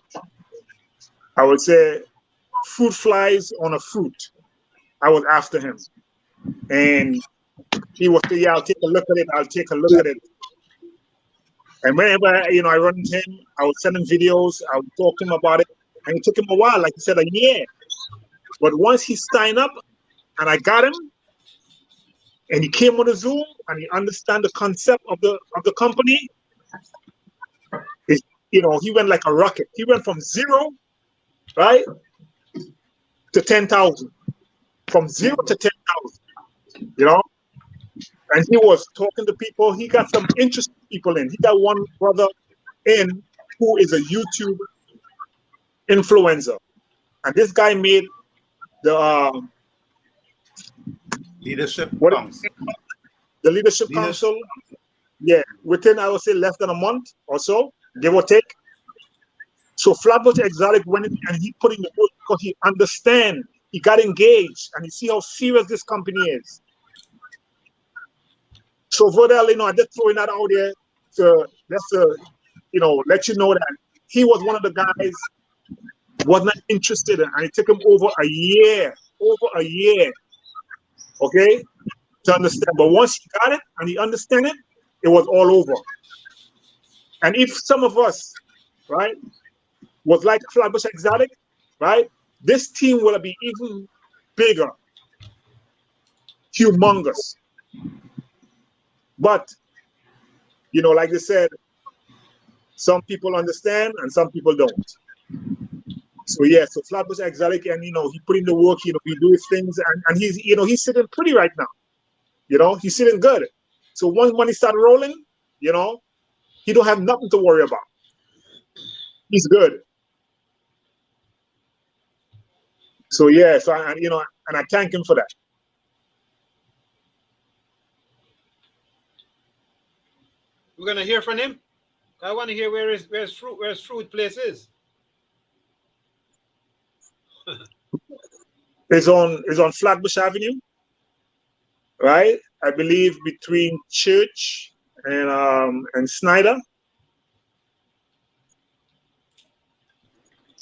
I would say, fruit flies on a fruit. I was after him, and he was saying, "Yeah, I'll take a look at it. I'll take a look at it." And whenever I run into him, I would send him videos. I would talk to him about it, and it took him a while, like you said, a year. But once he signed up, and I got him, and he came on the Zoom, and he understand the concept of the company. He went like a rocket. He went from 0, right, to 10,000. From 0 to 10,000. And he was talking to people. He got some interesting people in. He got one brother in who is a YouTube influencer, and this guy made the Leadership Council. The leadership council. Yeah, within, I would say, less than a month or so, give or take. So Flatbush Exotic went in and he put in the work because he understand. He got engaged and he see how serious this company is. So Vidal, I just throwing that out there to let you know that he was one of the guys was not interested in, and it took him over a year, okay, to understand. But once he got it and he understand it, it was all over. And if some of us, right, was like Flatbush Exotic, right, this team will be even bigger, humongous. But, like they said, some people understand and some people don't. So yeah, so Flatbush Exotic, and he put in the work, he do his things, and he's he's sitting pretty right now. He's sitting good. So once money start rolling, he don't have nothing to worry about. He's good. So yeah, so and I thank him for that. We're gonna hear from him. I want to hear where his fruit place is. It's on Flatbush Avenue, right? I believe between Church and Snyder.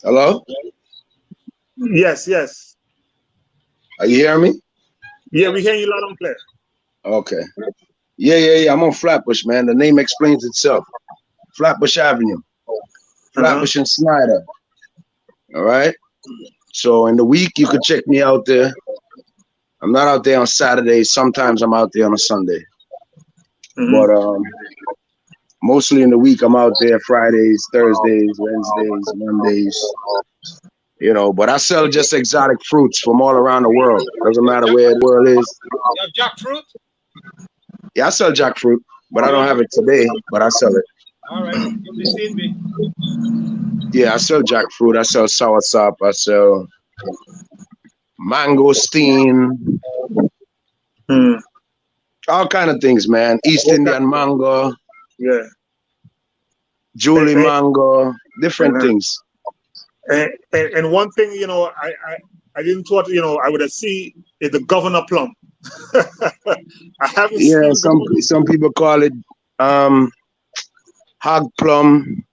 Hello? Yes. Are you hearing me? Yeah, we hear you loud and clear. Okay. Yeah. I'm on Flatbush, man. The name explains itself. Flatbush Avenue. Flatbush and Snyder. All right. So in the week, you could check me out there. I'm not out there on Saturdays. Sometimes I'm out there on a Sunday. But mostly in the week, I'm out there Fridays, Thursdays, Wednesdays, Mondays. You know, but I sell just exotic fruits from all around the world. Doesn't matter where the world is. You have jackfruit? Yeah, I sell jackfruit, but I don't have it today, but I sell it. All right, you'll be seeing me. Yeah, I sell jackfruit. I sell soursop. I sell mangosteen. All kind of things, man. East Indian mango. Yeah. Julie mango. Different things. And one thing, you know, I didn't thought, you know, I would have seen is the governor plum. I haven't seen some people call it hog plum,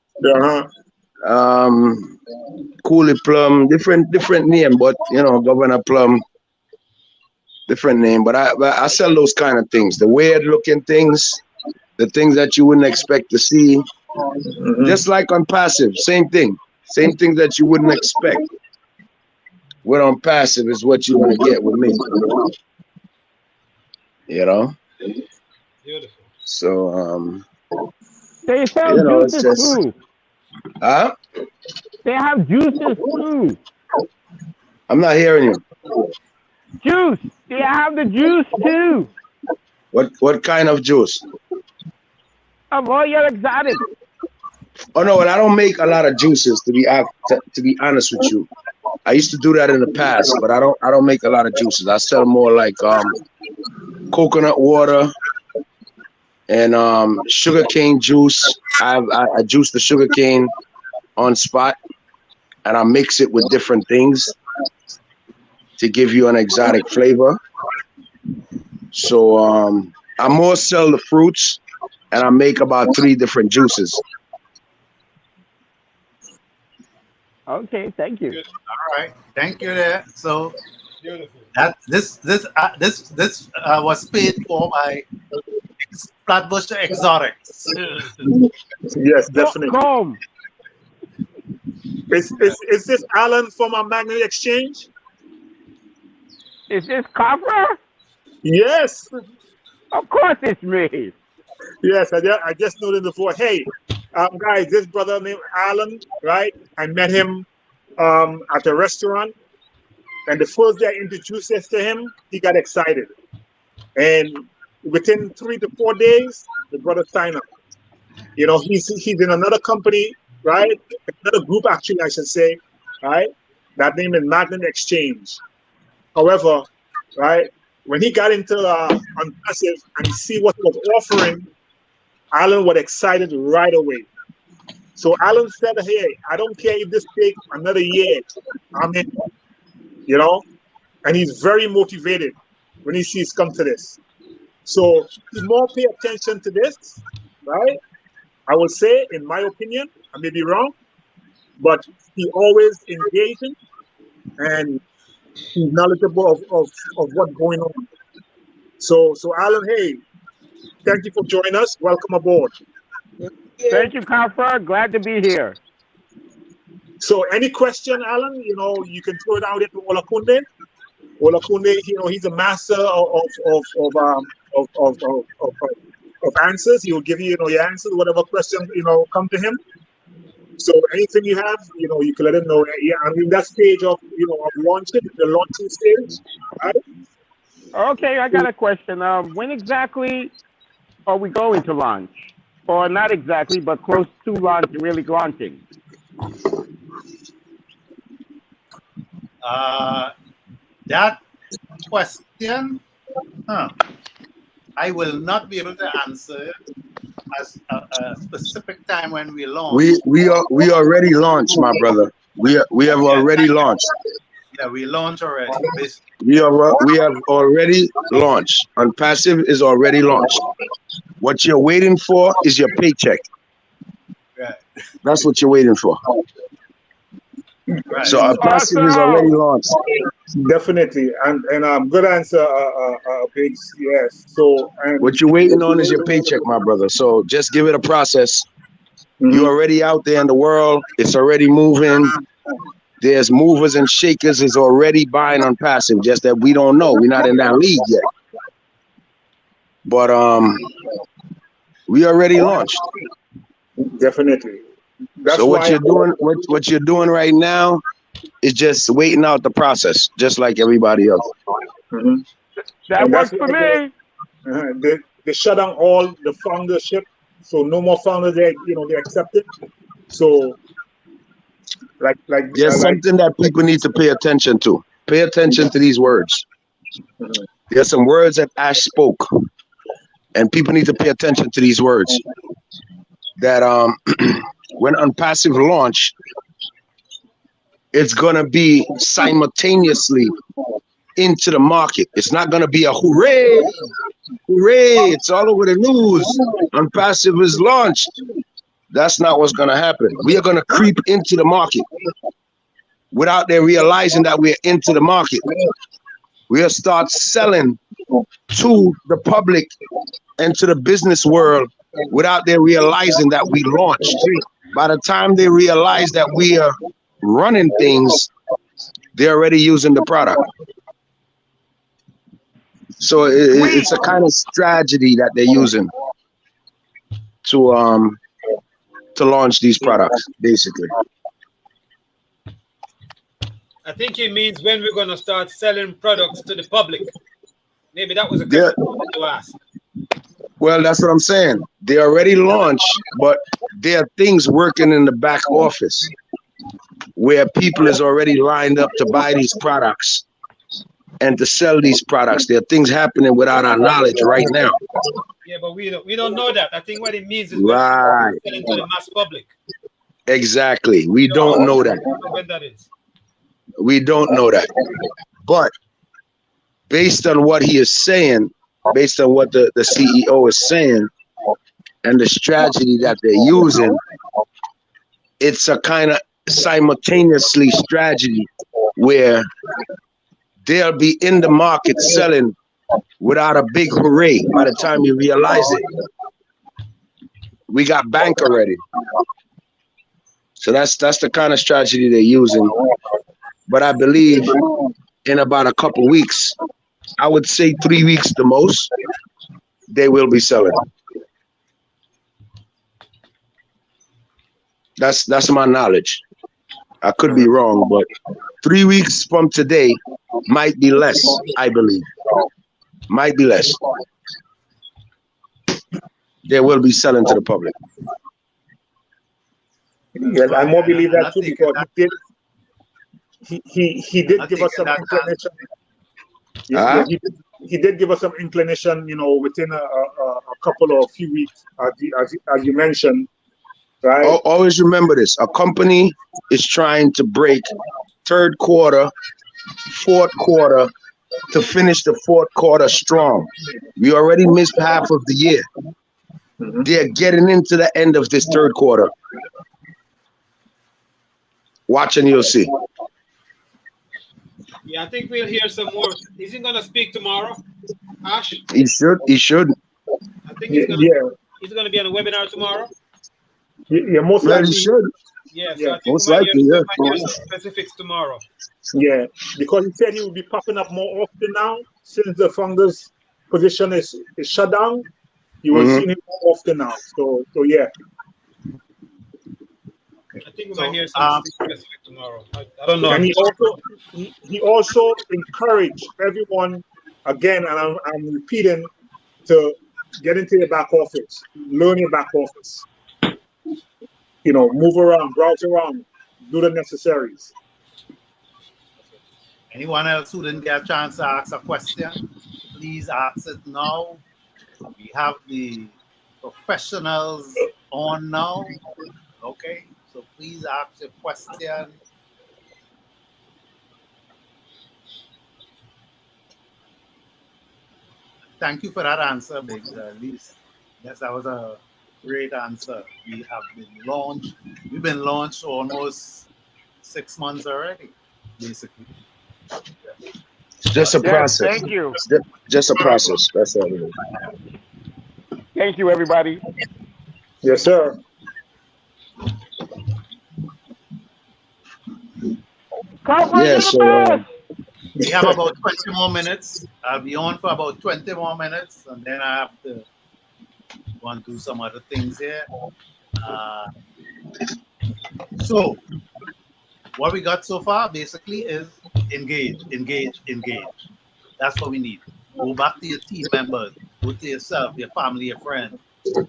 coolie plum, different name, but you know, governor plum, different name. But I sell those kind of things, the weird looking things, the things that you wouldn't expect to see. Just like on passive, same thing. Same thing that you wouldn't expect. What on passive is what you're gonna get with me. You know? Beautiful. So they sell juices too. Huh? They have juices too. I'm not hearing you. Juice. They have the juice too. What kind of juice? Of all your exotics. Oh no, well, I don't make a lot of juices to be honest with you. I used to do that in the past, but I don't make a lot of juices. I sell more like coconut water and sugarcane juice. I juice the sugarcane on spot and I mix it with different things to give you an exotic flavor. So I more sell the fruits and I make about 3 different juices. Okay, thank you. All right, thank you there. So that this was paid for by Flatbush Exotics. Yes, definitely. Come. Is this Alan from a Magnet Exchange? Is this Copper? Yes. Of course it's me. Yes, I just noted before. Hey, guys, this brother named Alan, right? I met him at a restaurant, and the first day I introduced this to him, he got excited. And within 3 to 4 days, the brother signed up. You know, he's in another company, right? Another group, actually, I should say, right? That name is Magnet Exchange. However, right, when he got into Unpassive and see what he was offering, Alan was excited right away. So Alan said, hey, I don't care if this takes another year. I'm in, you know? And he's very motivated when he sees come to this. So he more pay attention to this, right? I would say, in my opinion, I may be wrong, but he always engaging and he's knowledgeable of what's going on. So Alan, hey, thank you for joining us. Welcome aboard. Thank you, Copper. Glad to be here. So any question, Alan, you know, you can throw it out into Olakunde. Olakunde, you know, he's a master of answers. He will give you, you know, your answers, whatever question, you know, come to him. So anything you have, you know, you can let him know. Yeah, I mean, that stage of, you know, of launching, the launching stage, right? Okay, I got a question. When exactly are we going to launch? Or not exactly, but close to launch, really launching? That question, I will not be able to answer as a specific time when we launch. We already launched, my brother. We have already launched. Yeah, we launched already. We have already launched. Unpassive is already launched. What you're waiting for is your paycheck. Right. That's what you're waiting for. Right. So Unpassive is already launched. Definitely, and good answer, Biggs. Yes. So what you're waiting on is your paycheck, my brother. So just give it a process. You're already out there in the world. It's already moving. There's movers and shakers is already buying on passive, just that we don't know. We're not in that league yet. But we already launched. Definitely. That's So what why you're doing, what you're doing right now is just waiting out the process, just like everybody else. Mhm. That And works that's for why me. they shut down all the foundership, so no more founders. They accepted. So There's something that people need to pay attention to. Pay attention to these words. Mhm. There's some words that Ash spoke, and people need to pay attention to these words. That when Unpassive launch, it's gonna be simultaneously into the market. It's not gonna be a hooray, hooray! It's all over the news. Unpassive is launched. That's not what's gonna happen. We are gonna creep into the market without them realizing that we're into the market. We'll start selling to the public and to the business world without them realizing that we launched. By the time they realize that we are running things, they're already using the product. So it's a kind of strategy that they're using to launch these products, basically. I think it means when we're going to start selling products to the public. Maybe that was a question I wanted to ask. Well, that's what I'm saying. They already launched, but there are things working in the back office where people is already lined up to buy these products and to sell these products. There are things happening without our knowledge right now. Yeah, but we don't know that. I think what it means is Right. when selling to the mass public. Exactly. We don't know that. When that is. We don't know that. But based on what he is saying, based on what the CEO is saying, and the strategy that they're using, it's a kind of simultaneously strategy where they'll be in the market selling without a big hooray. By the time you realize it, we got bank already. So that's the kind of strategy they're using. But I believe in about a couple weeks, I would say 3 weeks the most, they will be selling. That's my knowledge. I could be wrong, but 3 weeks from today might be less, I believe. Might be less. They will be selling to the public. Yes, I more believe that too, because he did give us some inclination. He did give us some inclination, within a couple of few weeks, as you mentioned, right? Always remember this: a company is trying to break third quarter, fourth quarter to finish the fourth quarter strong. We already missed half of the year. Mm-hmm. They're getting into the end of this third quarter. Watch and you'll see. Yeah, I think we'll hear some more. Is he going to speak tomorrow, Ash? He should. I think he's going to be on a webinar tomorrow. Yeah, most likely. He should. Yeah, so I think most we might likely, hear some specifics tomorrow. Yeah, because he said he will be popping up more often now since the founder's position is shut down. You will see him more often now. So yeah. I think we might hear some specifics tomorrow. I don't know. And he also encouraged everyone again, and I'm repeating, to get into your back office, learn your back office. Move around, browse around, do the necessaries. Anyone else who didn't get a chance to ask a question, please ask it now. We have the professionals on now. Okay, so please ask your question. Thank you for that answer, Biggs. Yes, that was a great answer. We have been launched. We've been launched almost 6 months already, basically. It's just a process. Thank you. Just a process. That's all it is. Thank you, everybody. Yes, sir. Yeah, so We have about 20 more minutes. I'll be on for about 20 more minutes, and then I have to go and do some other things here. So, what we got so far basically is engage, engage, engage. That's what we need. Go back to your team members, go to yourself, your family, your friends.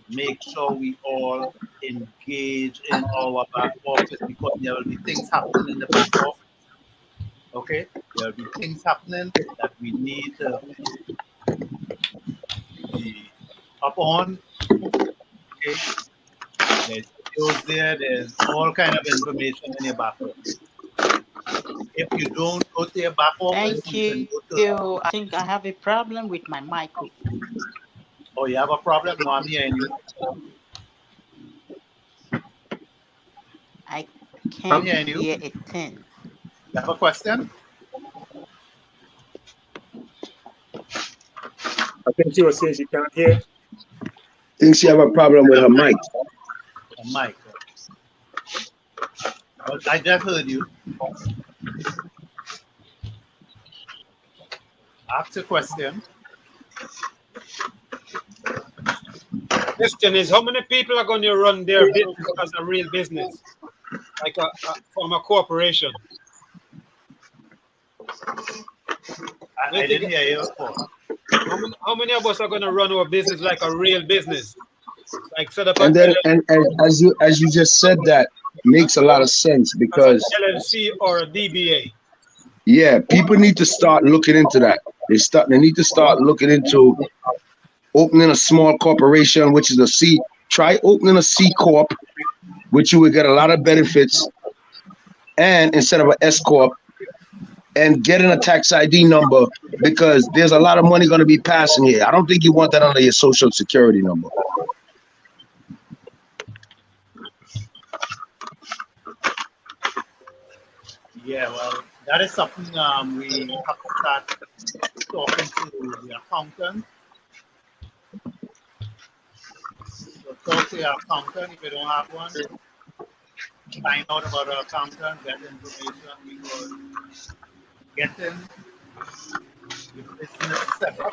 Make sure we all engage in our back office because there will be things happening in the back office. Okay? There will be things happening that we need to be up on. Okay? There's videos there, there's all kind of information in your back office. If you don't go to your back office, Thank you can go to. you. I think I have a problem with my microphone. Oh, you have a problem? No, I'm hearing you. I I'm can't hearing you. hear a thing. You have a question? I think she was saying she can't hear. think she have a problem with her mic. A mic. But I just heard you. Ask a question. Question is, how many people are going to run their business as a real business, like from a corporation? I didn't hear you before. How many of us are going to run our business like a real business, like set up And then, and as you just said, that makes a lot of sense because LLC or a DBA? yeah, people need to start looking into that. They need to start looking into opening a small corporation, which is a C. Try opening a C corp, which you would get a lot of benefits, and instead of an S corp, and getting a tax ID number because there's a lot of money going to be passing here. I don't think you want that under your social security number. Yeah, well, that is something we have to start talking to the accountant. So talk to your accountant if you don't have one. Find out about our accountant, get information because getting your business set up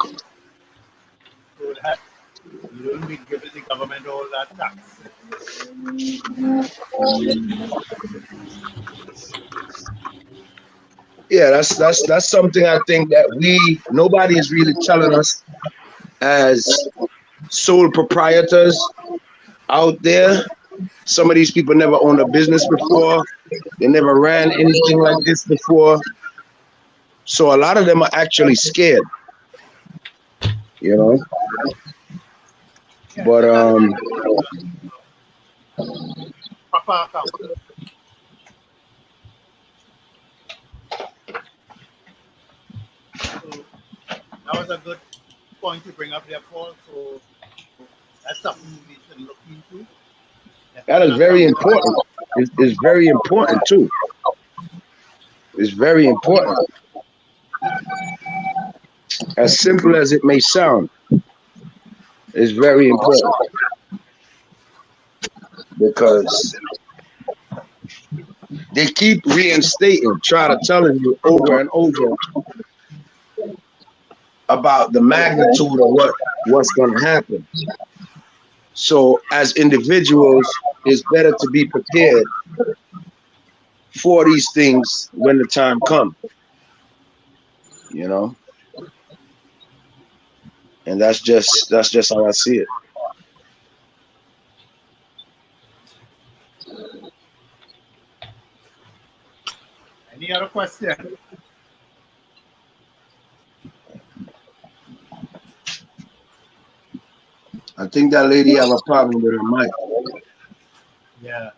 so that you don't be giving the government all that tax. Yeah, that's something I think that nobody is really telling us as sole proprietors out there. Some of these people never owned a business before. They never ran anything like this before. So a lot of them are actually scared, you know. But Proper accountant. So that was a good point to bring up there, Paul. So that's something we should look into. that is very important. It's very important too. It's very important. As simple as it may sound, it's very important because they keep reinstating, try to telling you over and over about the magnitude of what's going to happen. So as individuals, it's better to be prepared for these things when the time comes, you know. And that's just how I see it. Any other question? I think that lady have a problem with her mic. Yeah.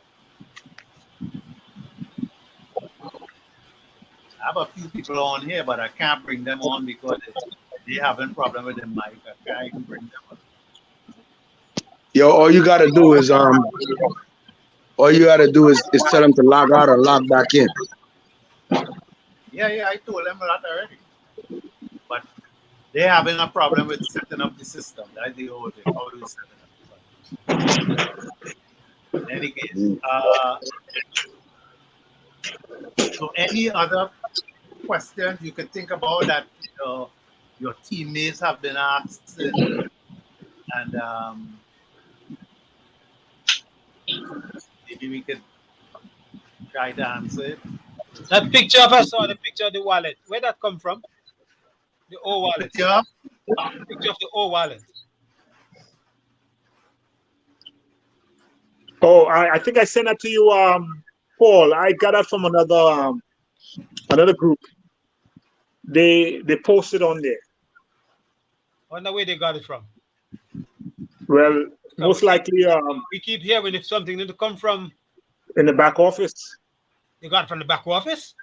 I have a few people on here, but I can't bring them on because they having problem with the mic. I can't even bring them on. Yo, all you gotta do is tell them to log out or log back in. Yeah, I told them that already. But they're having a problem with setting up the system. That's the whole thing. How do we set it up? In any case, So any other questions you could think about that your teammates have been asked, and maybe we could try to answer it. That picture I saw, the picture of the wallet. Where that come from? The O wallet. Picture? The picture of the O wallet. Oh, I think I sent that to you, Paul. I got that from another group. They posted on there. Wonder where they got it from. Well, most likely we keep hearing if something need to come from in the back office. They got it from the back office?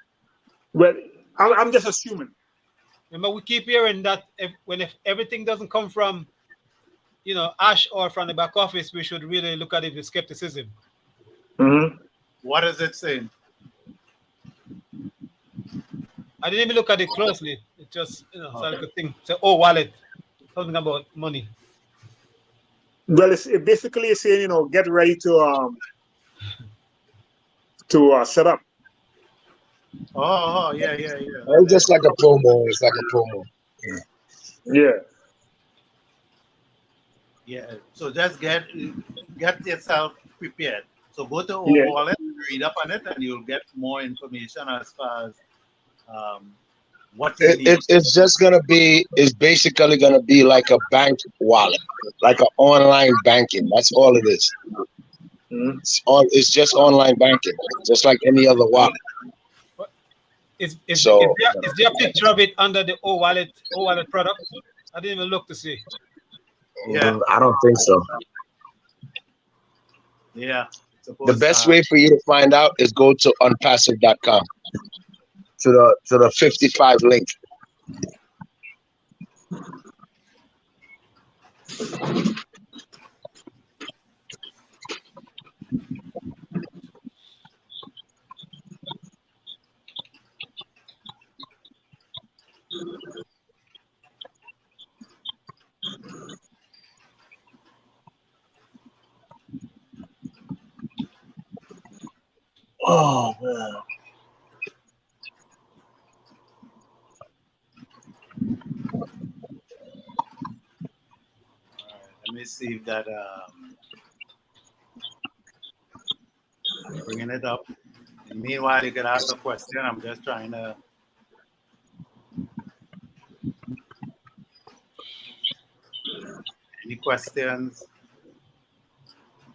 Well, I'm just assuming. Remember, we keep hearing that if everything doesn't come from, Ash or from the back office, we should really look at it with skepticism. Mm-hmm. What is it saying? I didn't even look at it closely. It just, it's like a thing. It's a wallet. Something about money. Well, it basically is saying, get ready to set up. Oh, yeah. It's just like a promo. It's like a promo. Yeah. Yeah. So just get yourself prepared. So go to wallet, read up on it, and you'll get more information as far as what you need. It's just gonna be. It's basically gonna be like a bank wallet, like an online banking. That's all it is. Mm-hmm. It's just online banking, just like any other wallet. Is there a picture of it under the O wallet product? I didn't even look to see. Yeah, I don't think so. Yeah. The best way for you to find out is go to unpassive.com to the 55 link. Oh man. Let me see if that bringing it up. And meanwhile, you can ask a question. I'm just trying to. Any questions?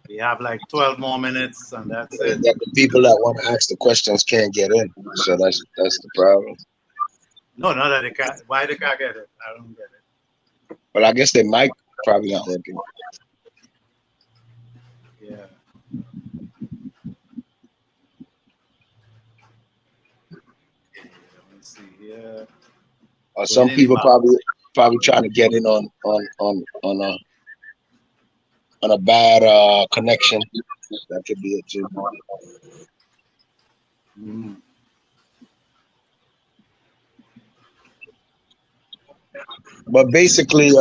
We have like 12 more minutes, and that's it. That the people that want to ask the questions can't get in, so that's the problem. No, that they can't. Why they can't get it? I don't get it. But I guess they might probably not working. Yeah. Okay, let me see here. Or some people probably trying to get in on a bad connection. That could be it too. Mm. But basically,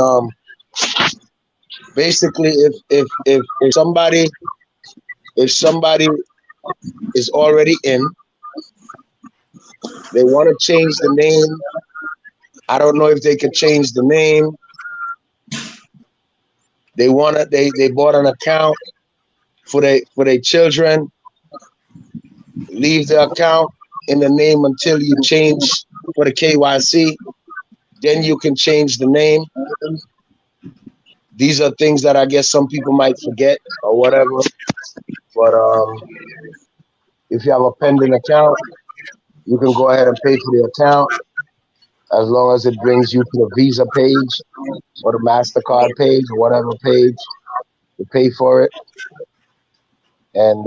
if somebody is already in, they want to change the name. I don't know if they could change the name. They bought an account for their children. Leave the account in the name until you change for the KYC. Then you can change the name. These are things that I guess some people might forget or whatever. But if you have a pending account, you can go ahead and pay for the account as long as it brings you to the Visa page or the MasterCard page or whatever page. You pay for it. And,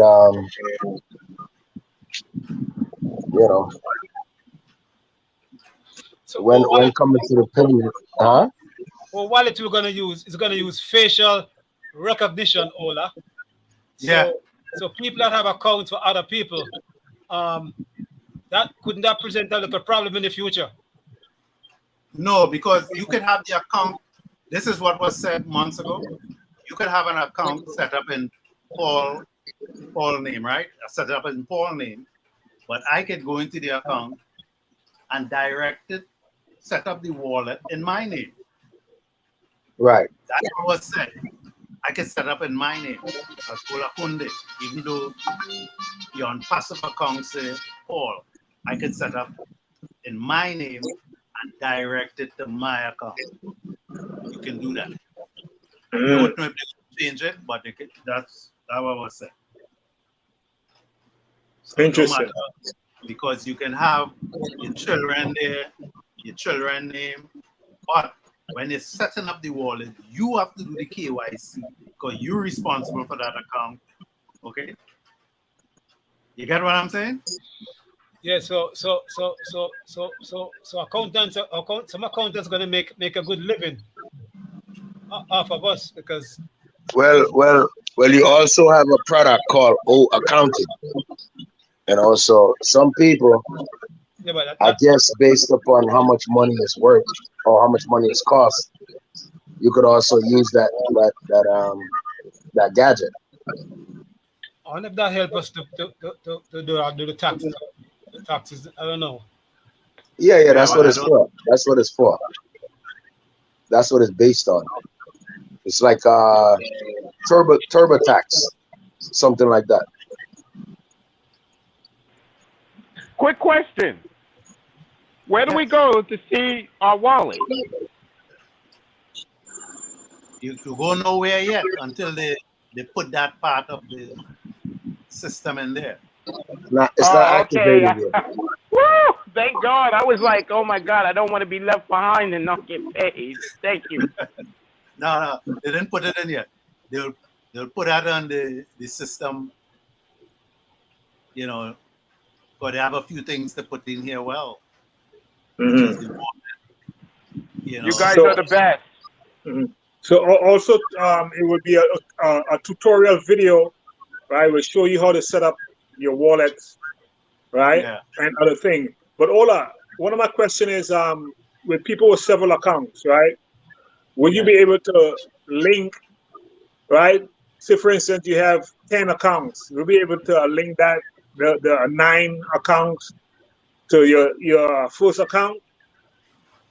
so when coming to the payment, Well, wallet we're gonna use is gonna use facial recognition, Ola. Yeah. So people that have accounts for other people, couldn't that present a little problem in the future? No, because you could have the account. This is what was said months ago. You could have an account set up in Paul name, right? Set up in Paul name, but I could go into the account and direct it, set up the wallet in my name. Right. That's what was said. I can set up in my name as Olakunde, even though you're on passive account, say Paul. I can set up in my name and direct it to my account. You can do that. I don't know if they change it, but that's what was said. So Interesting. no matter, because you can have your children there, your children name, but when you're setting up the wallet, you have to do the KYC because you're responsible for that account. Okay? You get what I'm saying? Yeah, so accountants, some accountants gonna make a good living off of us because Well. You also have a product called O Accounting, and also some people, yeah, but I guess, based upon how much money is worth or how much money it's cost, you could also use that gadget. I wonder if that help us to do the taxes. The taxes, I don't know. Yeah, Yeah, that's well, what I it's don't. for. That's what it's for. That's what it's based on. It's like TurboTax, something like that. Quick question. Where do we go to see our wallet? You go nowhere yet until they put that part of the system in there. It's not Oh, okay. activated yet. Woo! Thank God. I was like, oh my God, I don't want to be left behind and not get paid. Thank you. No, they didn't put it in yet. They'll put that on the system, you know, but they have a few things to put in here, well, which is the wallet, you know. You guys So, are the best. so also, it would be a tutorial video, right? Will show you how to set up your wallets, right, Yeah. and other things. But Ola, one of my question is, with people with several accounts, right? Will you Yeah. be able to link, right? Say, for instance, you have 10 accounts. You'll be able to link the 9 accounts to your first account.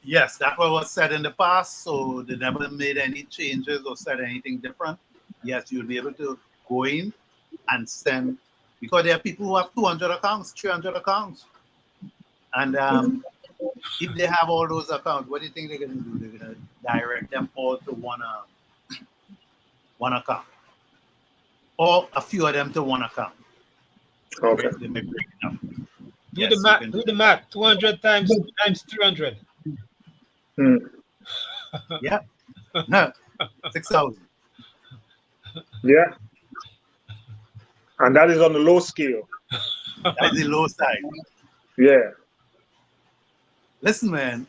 Yes, that was said in the past, so they never made any changes or said anything different. Yes, you'll be able to go in and send, because there are people who have 200 accounts, 300 accounts. And if they have all those accounts, what do you think they're going to do? They're going to direct them all to one account, or a few of them to one account. Okay. They may break it up. Do Yes, the you math. can Do the math. 200 times 300. Yeah. No, 6,000. Yeah. And that is on the low scale. That's the low side. Yeah. Listen, man,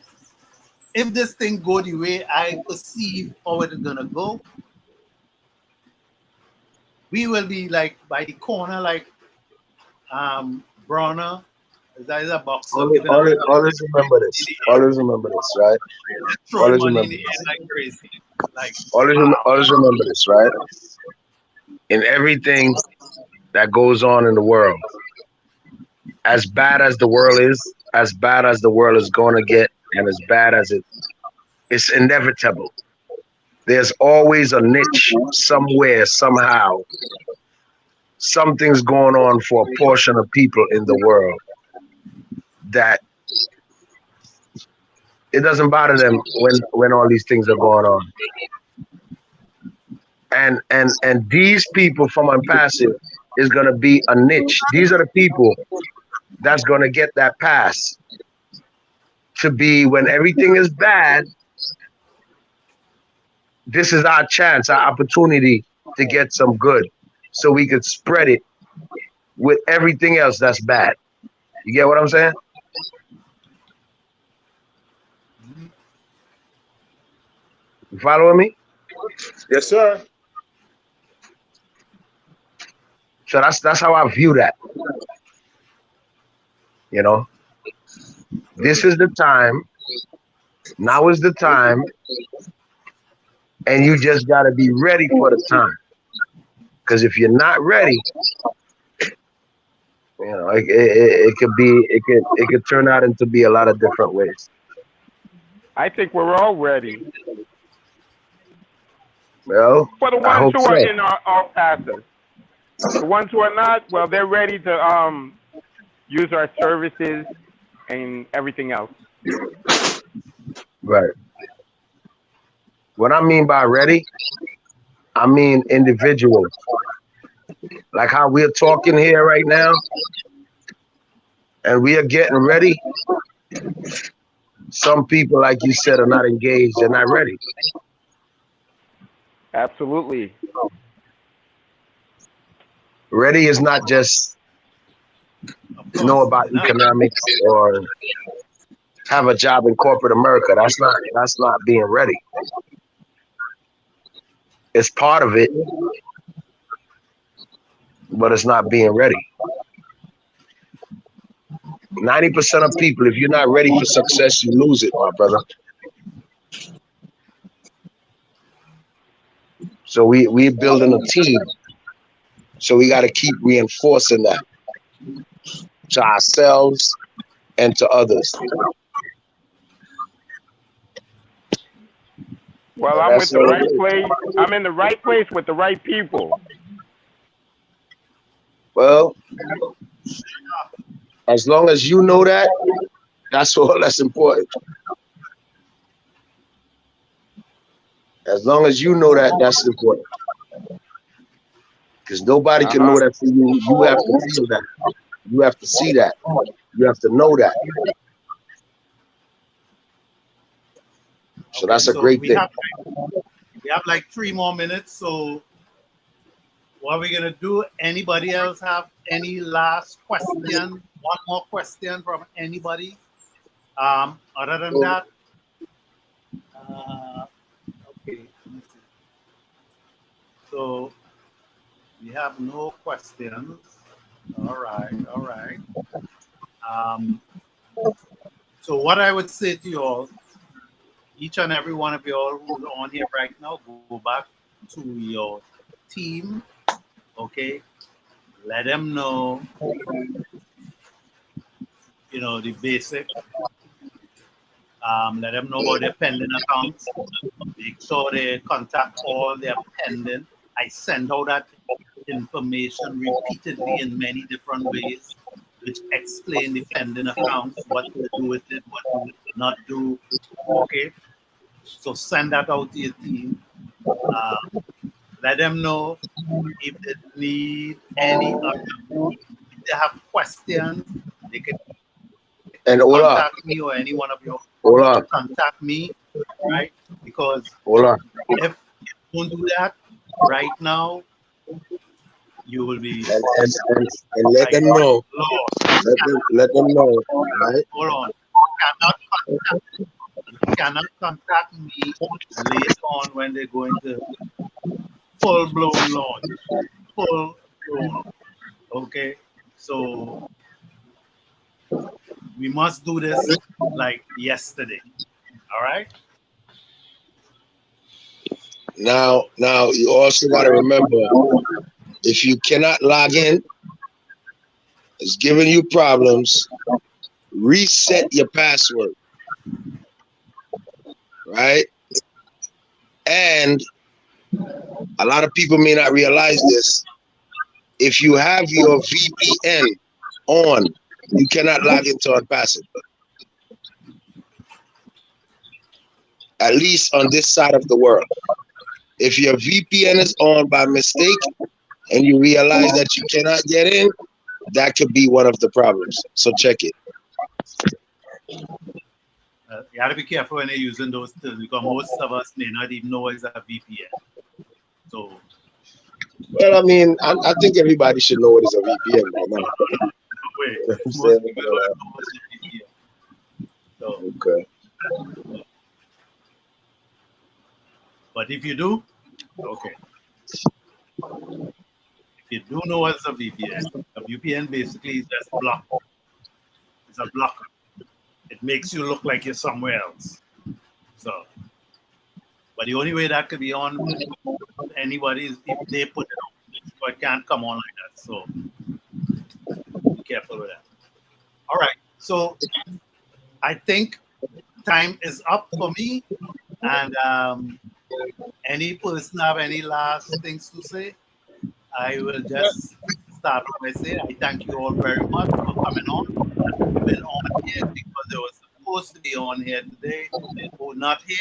if this thing go the way I perceive how it is gonna go, we will be like by the corner, like Bronner. That is a boxer giving away Always remember this. Always remember this, right? throwing Always money in remember the this. air like crazy. Like Always remember this, right? In everything that goes on in the world, as bad as the world is, as bad as the world is going to get, and as bad as it's inevitable. There's always a niche somewhere, somehow. Something's going on for a portion of people in the world that it doesn't bother them when all these things are going on. And these people from Unpassive is going to be a niche. These are the people that's going to get that pass to be when everything is bad. This is our chance, our opportunity to get some good so we could spread it with everything else that's bad. You get what I'm saying? You following me? Yes, sir. So that's how I view that. You know, this is the time. Now is the time. And you just got to be ready for the time. Because if you're not ready, You know, it could be, it could turn out into be a lot of different ways. I think we're all ready. Well, For the I ones hope who so. are in our passes. The ones who are not, well, they're ready to use our services and everything else. Right. What I mean by ready, I mean individual. Like how we're talking here right now, and we are getting ready. Some people, like you said, are not engaged. They're not ready. Absolutely. Ready is not just know about economics or have a job in corporate America. That's not being ready. It's part of it, but it's not being ready. 90% of people, if you're not ready for success, you lose it, my brother. So we're building a team. So we got to keep reinforcing that to ourselves and to others. Well, I'm with the right place. I'm in the right place with the right people. Well, as long as you know that, that's all that's important. As long as you know that, that's important. Because nobody can know that for you. You have to feel that. You have to see that. You have to know that. So that's a great thing. We have like 3 more minutes. So what are we gonna do? Anybody else have any last question? One more question from anybody? Other than that, okay. So we have no questions. All right, all right. So what I would say to you all, each and every one of you all who's on here right now, go back to your team, okay? Let them know, you know, the basic. Let them know about their pending accounts. Make sure they contact all their pending. I send out that information repeatedly in many different ways, which explain the pending accounts, what to do with it, what to not do. Okay, so send that out to your team. Let them know if they need any other, if they have questions, they can contact me or any one of you contact me, right? Because if you don't do that right now, you will be and let them know. Let them know. Right? Hold on. You cannot contact me later on when they're going to full blown launch. Full blown. Okay. So we must do this like yesterday. All right. Now you also got to remember, if you cannot log in, it's giving you problems. Reset your password, right? And a lot of people may not realize this. If you have your VPN on, you cannot log into Unpassive. At least on this side of the world. If your VPN is on by mistake and you realize that you cannot get in, that could be one of the problems. So check it. You got to be careful when you're using those terms because most of us may not even know it's a VPN. So, well, I mean, I think everybody should know what is a VPN by now. Wait, most people don't know what's a VPN. So, okay. But if you do, okay. If you do know what's a VPN basically is just block. It's a blocker. It makes you look like you're somewhere else. So, but the only way that could be on with anybody is if they put it on. So it can't come on like that. So careful with that. All right. So I think time is up for me. And any person have any last things to say? I will just start off by saying I thank you all very much for coming on. Been on here because it was supposed to be on here today. Who not here,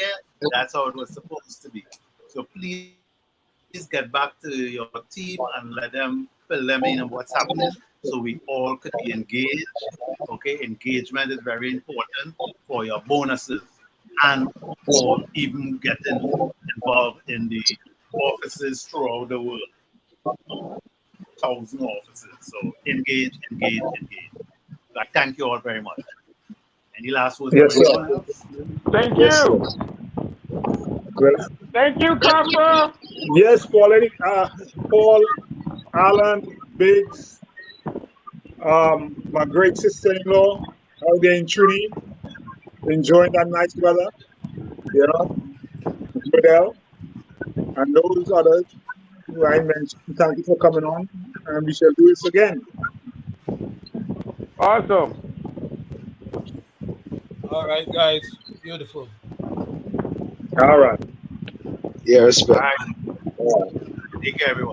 that's how it was supposed to be. So please get back to your team and let them fill them in on what's happening so we all could be engaged. Okay, engagement is very important for your bonuses and for even getting involved in the offices throughout the world. 1,000 offices. So engage, engage, engage. So I thank you all very much. Any last words Yes, from sir. anyone else? Thank Yes, sir. you. Great. Thank you, Copper. Yes, Paul, Alan, Biggs, my great sister-in-law out there in Trinity, enjoying that nice weather, you know, Goodell, and those others who I mentioned. Thank you for coming on, and we shall do this again. Awesome. All right, guys. Beautiful. All right. Yeah, All respect. right. Take care, everyone.